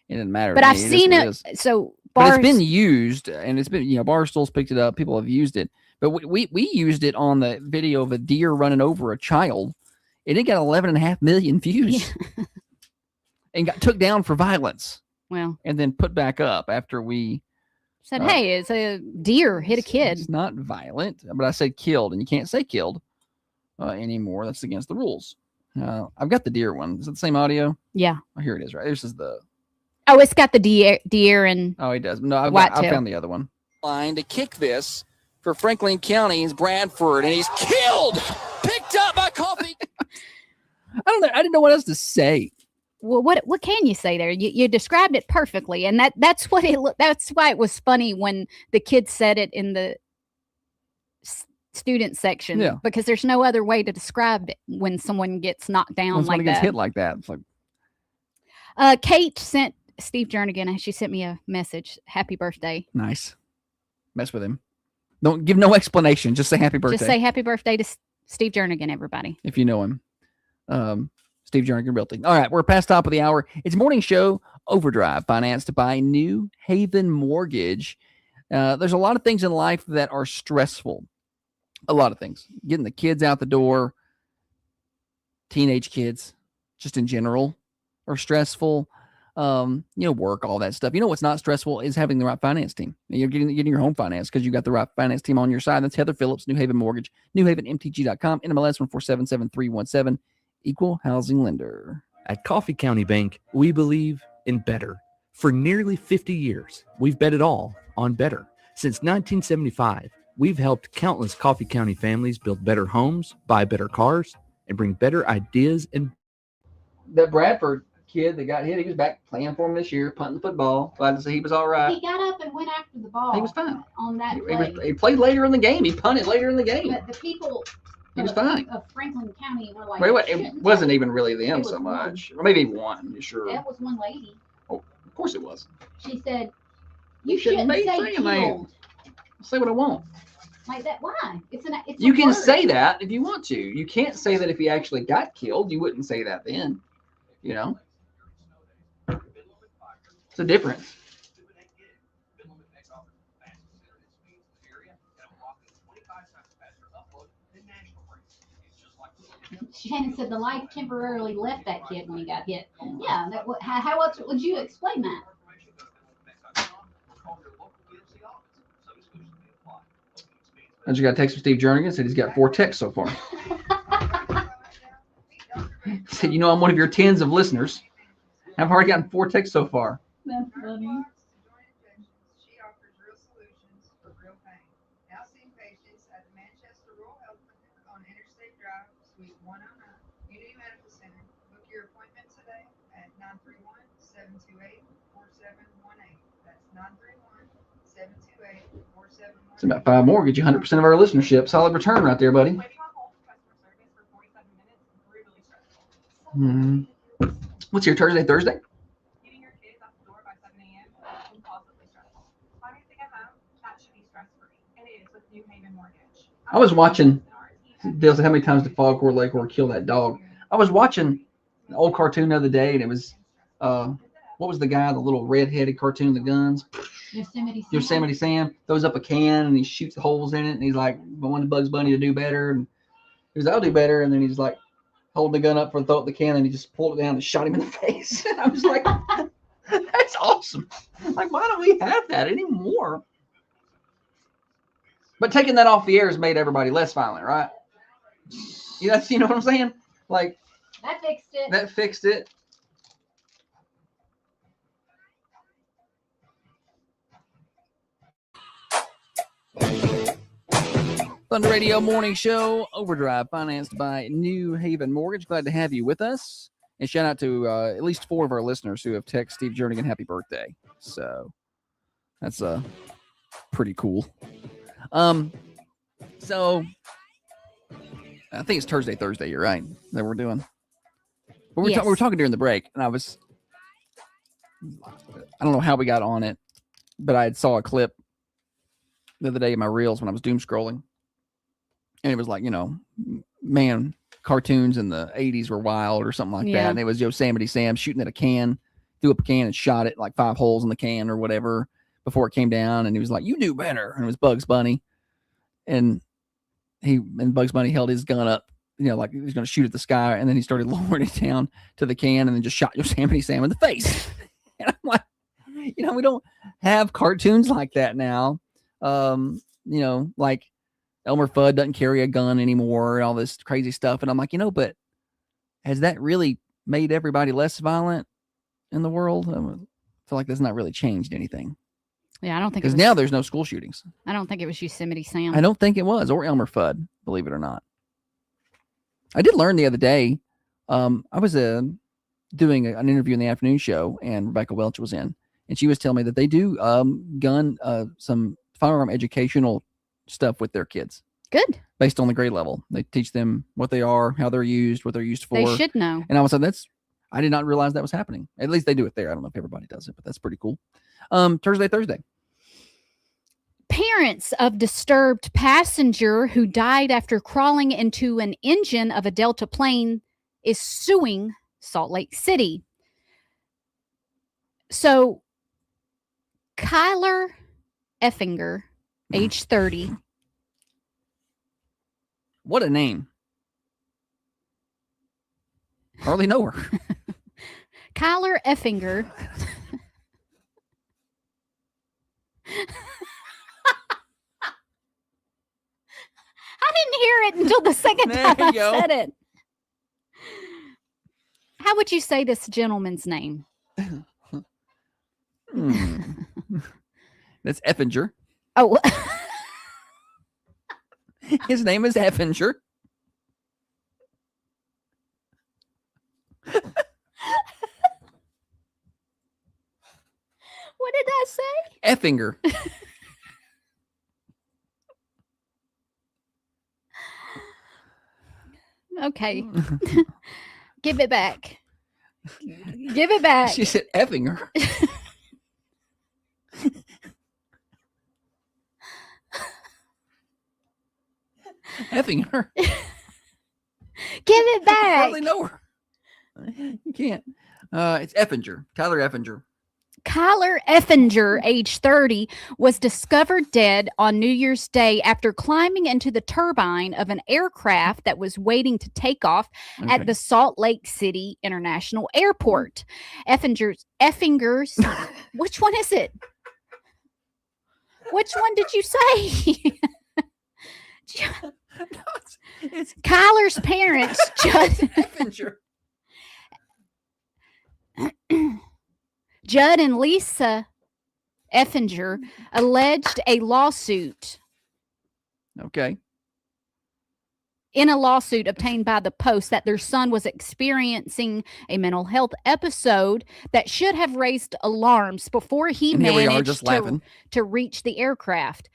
it didn't matter. But to I've me. seen It it. is what is. So But bars, it's been used, and it's been, you know, Barstool's picked it up. People have used it, but we used it on the video of a deer running over a child. It did get 11.5 million views, and got took down for violence. Well, and then put back up after we said, "Hey, it's a deer hit a kid." It's not violent, but I said killed, and you can't say killed anymore. That's against the rules. I've got the deer one. Is it the same audio? Yeah. Oh, here it is. Right. This is the. Oh, it's got the deer and. Oh, it does. No, I whitetail. found the other one. Line to kick this for Franklin County's Bradford, and he's killed. Picked up by Coffee. I don't know. I didn't know what else to say. Well, what can you say there? You described it perfectly, and that's what it. That's why it was funny when the kids said it in the student section. Yeah. Because there's no other way to describe it when someone gets knocked down When like somebody gets that. hit like that. It's like, Kate sent Steve Jernigan. She sent me a message. Happy birthday. nice. Mess with him. Don't give no explanation. Just say happy birthday. Just say happy birthday to Steve Jernigan, everybody. if you know him. Steve Jernigan Realty. All right, we're past top of the hour. It's Morning Show Overdrive, financed by New Haven Mortgage. There's a lot of things in life that are stressful. A lot of things. Getting the kids out the door, teenage kids, just in general, are stressful. Work, all that stuff. You know what's not stressful is having the right finance team. You're getting your home finance because you got the right finance team on your side. That's Heather Phillips, New Haven Mortgage, newhavenmtg.com, NMLS 1477317, equal housing lender. At Coffee County Bank, we believe in better. For nearly 50 years, we've bet it all on better. Since 1975, we've helped countless Coffee County families build better homes, buy better cars, and bring better ideas and That Bradford kid that got hit, he was back playing for him this year, punting the football. Glad to see he was all right. He got up and went after the ball. He was fine. On that play. He played later in the game. He punted later in the game. But the people He was fine. of Franklin County were like, Wait, it "Shouldn't wasn't take even really them It was so one. much. Or maybe one, sure. That was one lady. Oh, of course it was. She said, You "You shouldn't shouldn't be say saying that. killed Say what I want. like that." Why? It's You a can word. say that if you want to. You can't say that if he actually got killed. You wouldn't say that then. You know? It's a difference. Shannon said the life temporarily left that kid when he got hit. Yeah. How else would you explain that? I just got a text from Steve Jernigan. Said he's got 4 texts so far. Said, you know, I'm one of your tens of listeners. I've already gotten 4 texts so far. That's funny. It's about 5 more. Get you 100% of our listenership. Solid return right there, buddy. What's your Thursday? I was watching. Dale said, how many times did Foghorn Leghorn kill that dog? I was watching an old cartoon the other day, and it was, what was the guy, the little red-headed cartoon, the guns? Yosemite Sam throws up a can, and he shoots holes in it, and he's like, I want Bugs Bunny to do better. And he was, I'll do better. And then he's like, holding the gun up for the throw up the can, and he just pulled it down and shot him in the face. And I was like, that's awesome. Like, why don't we have that anymore? But taking that off the air has made everybody less violent, right? You know what I'm saying? Like, that fixed it. That fixed it. Thunder Radio Morning Show, Overdrive, financed by New Haven Mortgage. Glad to have you with us. And shout out to at least 4 of our listeners who have texted Steve Jernigan happy birthday. So that's pretty cool. So I think it's Thursday, you're right, that we're doing. But we were talking during the break, and I don't know how we got on it, but I saw a clip the other day in my reels when I was doom scrolling. And it was like, you know, man, cartoons in the 80s were wild or something like that. And it was Yosemite Sam shooting at a can, threw up a can and shot it like 5 holes in the can or whatever before it came down. And he was like, you do better. And it was Bugs Bunny. And Bugs Bunny held his gun up, you know, like he was going to shoot at the sky. And then he started lowering it down to the can and then just shot Yosemite Sam in the face. And I'm like, you know, we don't have cartoons like that now. You know, like Elmer Fudd doesn't carry a gun anymore and all this crazy stuff. And I'm like, you know, but has that really made everybody less violent in the world? I feel like that's not really changed anything. Yeah, I don't think because now there's no school shootings. I don't think it was Yosemite Sam. I don't think it was, or Elmer Fudd, believe it or not. I did learn the other day. I was doing an interview in the afternoon show, and Rebecca Welch was in, and she was telling me that they do some firearm educational stuff with their kids. Good. Based on the grade level. They teach them what they are, how they're used, what they're used for. They should know. And I was like, I did not realize that was happening. At least they do it there. I don't know if everybody does it, but that's pretty cool. Thursday. Parents of disturbed passenger who died after crawling into an engine of a Delta plane is suing Salt Lake City. So Kyler Effinger, age 30. What a name. Hardly know her. Kyler Effinger. I didn't hear it until the second time I said it. How would you say this gentleman's name? That's Effinger. Oh. His name is Effinger. What did I say? Effinger. Okay. Give it back. Give it back. She said Effinger. Effinger. Give it back. I hardly know her. You can't. It's Effinger. Kyler Effinger. Kyler Effinger, age 30, was discovered dead on New Year's Day after climbing into the turbine of an aircraft that was waiting to take off at the Salt Lake City International Airport. Effinger's, which one is it? Which one did you say? Kyler's parents, Judd and Lisa Effinger, alleged a lawsuit. Okay. In a lawsuit obtained by the Post that their son was experiencing a mental health episode that should have raised alarms before he And here we are managed just laughing. to reach the aircraft.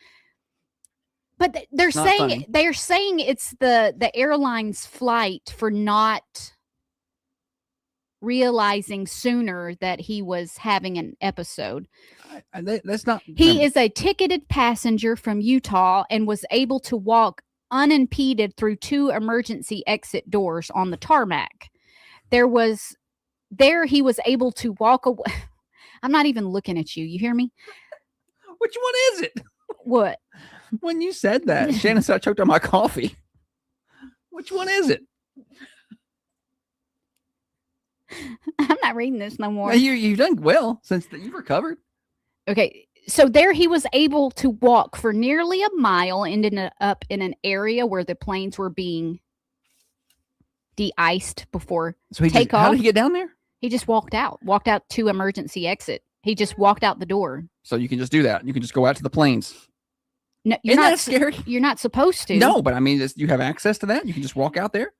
But they're Not saying funny. it's the airline's flight for not realizing sooner that he was having an episode. That's not. He is a ticketed passenger from Utah and was able to walk unimpeded through 2 emergency exit doors on the tarmac. He was able to walk away. I'm not even looking at you. You hear me? Which one is it? What? When you said that, Shannon said I choked on my coffee. Which one is it? I'm not reading this no more. Well, you've done well since you've recovered. Okay. So there he was able to walk for nearly a mile, ending up in an area where the planes were being de-iced before takeoff. How did he get down there? He just walked out to emergency exit. He just walked out the door. So you can just do that. You can just go out to the planes. No, Isn't that scary? You're not supposed to. No, but I mean, you have access to that. You can just walk out there.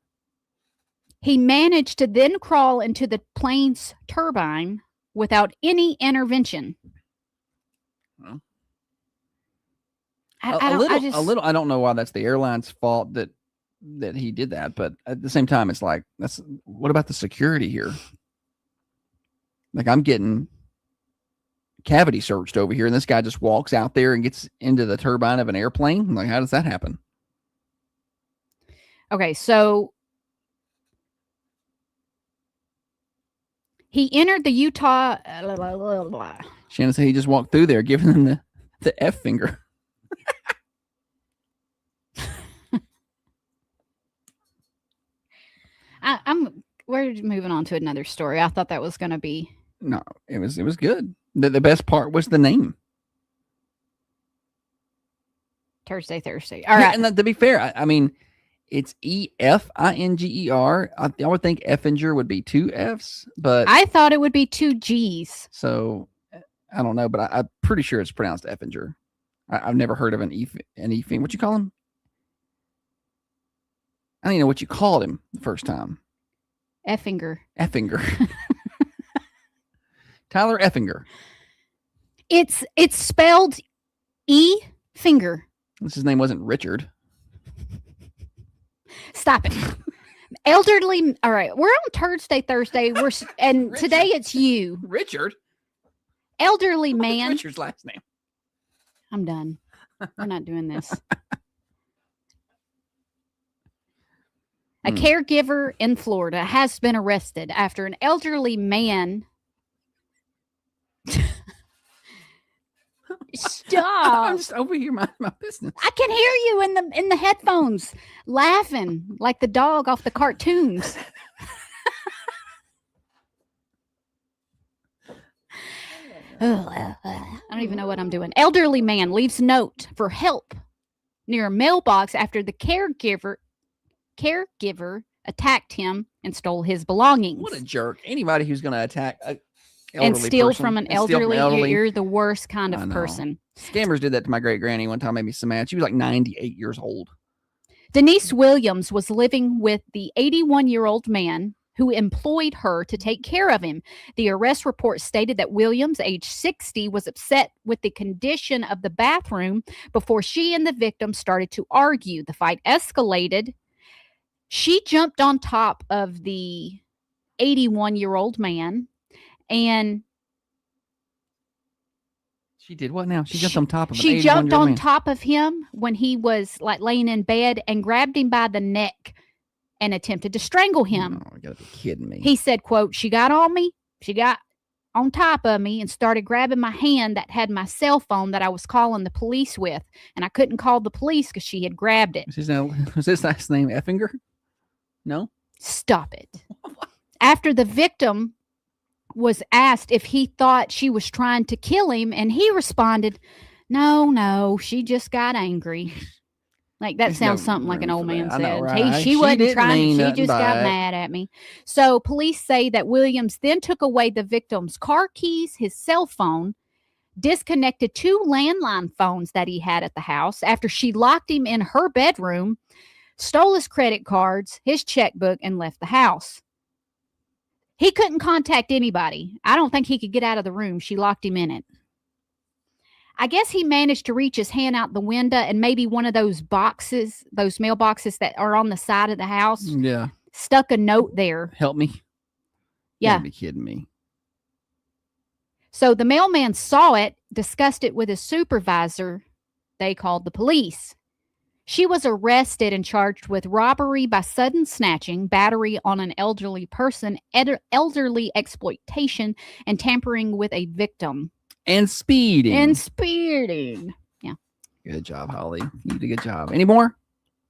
He managed to then crawl into the plane's turbine without any intervention. Well, I I don't know why that's the airline's fault that he did that, but at the same time, it's like, what about the security here? Like, I'm getting cavity searched over here, and this guy just walks out there and gets into the turbine of an airplane. I'm like, how does that happen? Okay, so he entered the Utah. Shannon said he just walked through there, giving them the F finger. We're moving on to another story. I thought that was going to be. No, it was good. The best part was the name. Thursday. All right. And to be fair, I mean, it's Efinger. I would think Effinger would be 2 Fs, but I thought it would be 2 Gs. So I don't know, but I'm pretty sure it's pronounced Effinger. I've never heard of an Effinger. What you call him? I don't even know what you called him the first time. Effinger. Tyler Effinger. It's spelled E finger. His name wasn't Richard. Stop it. Elderly. All right, we're on Thursday. And Richard. Today it's you, Richard. Elderly What's man. Richard's last name? I'm done. We're not doing this. A caregiver in Florida has been arrested after an elderly man. Stop! I'm just over here minding my business. I can hear you in the headphones, laughing like the dog off the cartoons. I don't even know what I'm doing. Elderly man leaves note for help near a mailbox after the caregiver attacked him and stole his belongings. What a jerk. Anybody who's going to attack and steal from an elderly, you're the worst kind of person. Scammers did that to my great granny one time, made me so mad. She was like 98 years old. Denise Williams was living with the 81-year-old man who employed her to take care of him. The arrest report stated that Williams, age 60, was upset with the condition of the bathroom before she and the victim started to argue. The fight escalated. She jumped on top of the 81-year-old man and she did what now? She jumped on top of him. She jumped on top of him when he was like laying in bed and grabbed him by the neck and attempted to strangle him. Oh, you gotta be kidding me. He said, quote, she got on me. She got on top of me and started grabbing my hand that had my cell phone that I was calling the police with. And I couldn't call the police because she had grabbed it. Was his last name Effinger? No? Stop it. After the victim was asked if he thought she was trying to kill him, and he responded, no, she just got angry. Like that There's sounds no something like an room old for man that. I know, said. right? She She wasn't didn't trying. mean She nothing just by got it. mad at me. So police say that Williams then took away the victim's car keys, his cell phone, disconnected 2 landline phones that he had at the house after she locked him in her bedroom, stole his credit cards, his checkbook, and left the house. He couldn't contact anybody. I don't think he could get out of the room. She locked him in it. I guess he managed to reach his hand out the window and maybe one of those boxes, those mailboxes that are on the side of the house, Yeah. stuck a note there. Help me. You Yeah. gotta be kidding me. So the mailman saw it, discussed it with his supervisor. They called the police. She was arrested and charged with robbery by sudden snatching, battery on an elderly person, elderly exploitation, and tampering with a victim. And speeding. Yeah. Good job, Holly. You did a good job. Any more?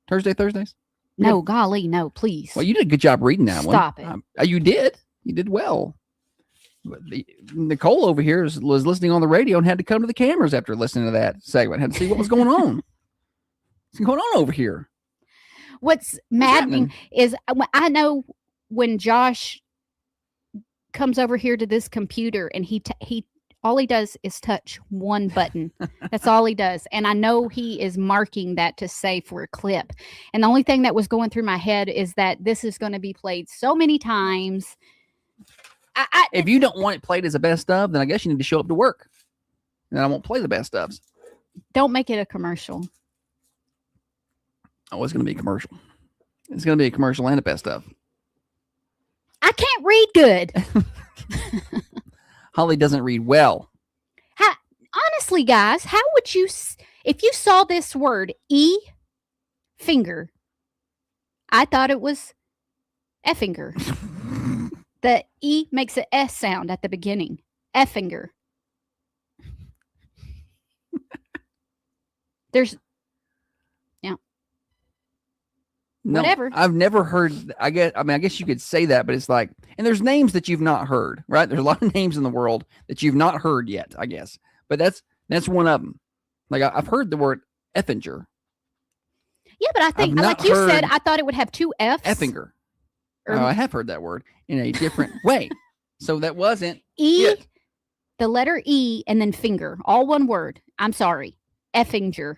Thursdays? No, golly, no, please. Well, you did a good job reading that one. Stop it. You did. You did well. But Nicole over here was listening on the radio and had to come to the cameras after listening to that segment. Had to see what was going on. What's going on over here? What's maddening is I know when Josh comes over here to this computer and he all he does is touch one button. That's all he does. And I know he is marking that to save for a clip. And the only thing that was going through my head is that this is going to be played so many times. If you don't want it played as a best of, then I guess you need to show up to work. And I won't play the best ofs. Don't make it a commercial. Oh, it's going to be a commercial. It's going to be a commercial and a best of. I can't read good. Holly doesn't read well. Honestly, guys, how would you, if you saw this word, finger, I thought it was effinger. The E makes an S sound at the beginning. Effinger. There's, yeah. No, whatever. I've never heard. I guess you could say that, but it's like, and there's names that you've not heard, right? There's a lot of names in the world that you've not heard yet, I guess. But that's one of them. Like I've heard the word effinger. Yeah, but I think, like you said, I thought it would have 2 F's. Effinger. I have heard that word in a different way. So that wasn't the letter E, and then finger, all one word. I'm sorry, effinger.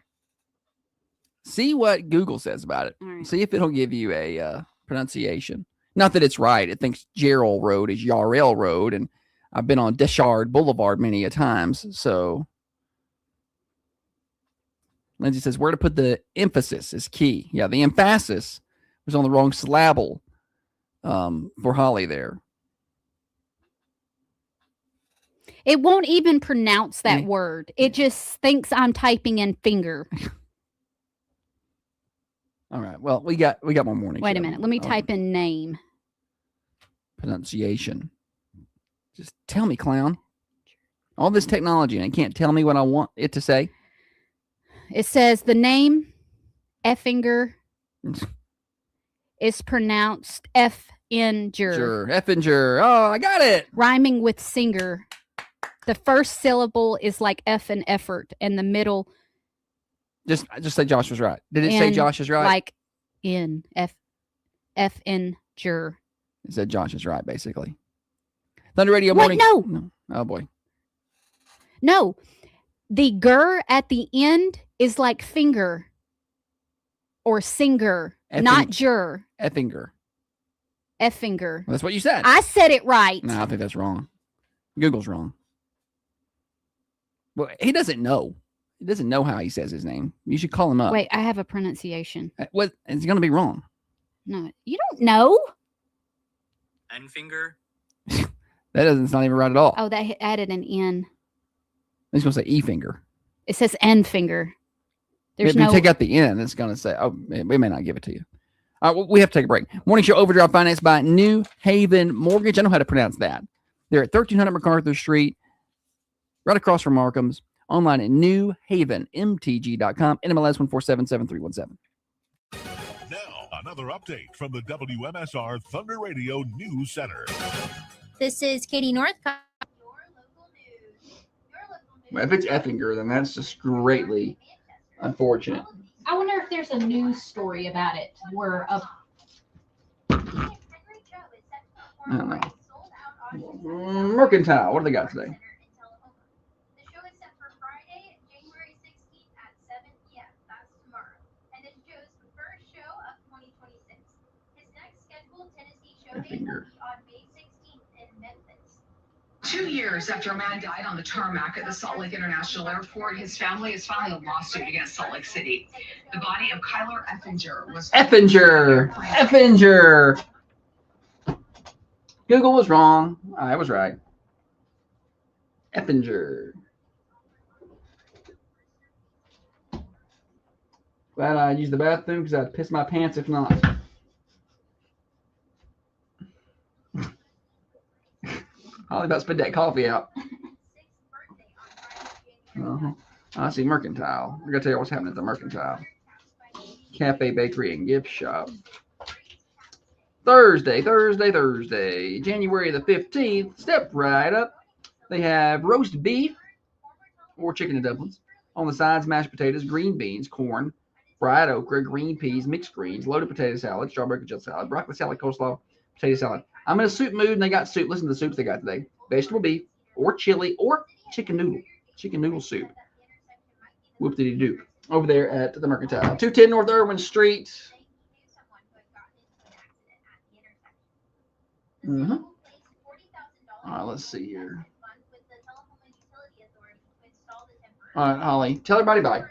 See what Google says about it. Right. See if it'll give you a pronunciation. Not that it's right. It thinks Gerald Road is Yarrell Road, and I've been on Deschard Boulevard many a times. So Lindsay says where to put the emphasis is key. Yeah, the emphasis was on the wrong syllable for Holly there. It won't even pronounce that word. It just thinks I'm typing in finger. All right. Well, we got more morning. Wait a minute. Let me type in name. Pronunciation. Just tell me, clown. All this technology, and it can't tell me what I want it to say. It says the name effinger is pronounced Effinger. Sure. Effinger. Oh, I got it. Rhyming with singer. The first syllable is like F and effort, and the middle. Just say Josh was right. Did it say Josh is right? Like in Effinger. It said Josh is right, basically. Thunder Radio Morning. No. Oh boy. No. The ger at the end is like finger or singer, not jur. Effinger. Effinger. That's what you said. I said it right. No, I think that's wrong. Google's wrong. Well, he doesn't know. He doesn't know how he says his name. You should call him up. Wait, I have a pronunciation. What? It's going to be wrong. No, you don't know. Enfinger. It's not even right at all. Oh, that added an N. It's going to say E finger. It says N finger. There's if you take out the N, it's going to say, oh, we may not give it to you. All right, well, we have to take a break. Morning Show Overdrive financed by New Haven Mortgage. I know how to pronounce that. They're at 1300 MacArthur Street, right across from Markham's. Online at newhavenmtg.com. NMLS 1477317. Now, another update from the WMSR Thunder Radio News Center. This is Katie Northcott. If it's Effinger, then that's just greatly unfortunate. I wonder if there's a news story about it where a I don't know. Mercantile. What do they got today? The show is set for Friday, January 16th at 7 p.m. That's tomorrow. And it's Joe's first show of 2026. His next scheduled Tennessee showcase will be on May 16th in Memphis. 2 years after a man died on the tarmac at the Salt Lake International Airport, his family is filing a lawsuit against Salt Lake City. The body of Kyler Effinger was Effinger. Google was wrong. I was right. Effinger. Glad I used the bathroom because I'd piss my pants if not. Holly about to spit that coffee out. I see Mercantile. I gotta tell you what's happening at the Mercantile. Cafe, bakery, and gift shop. Thursday, January the 15th. Step right up. They have roast beef or chicken and dumplings. On the sides, mashed potatoes, green beans, corn, fried okra, green peas, mixed greens, loaded potato salad, strawberry ketchup salad, broccoli salad, coleslaw, potato salad. I'm in a soup mood, and they got soup. Listen to the soups they got today. Vegetable beef or chili or chicken noodle soup. Whoop-de-doo. Over there at the Mercantile. 210 North Irwin Street. All right, let's see here. All right, Holly, tell everybody bye.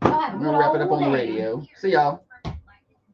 We're going to wrap it up on the radio. See y'all.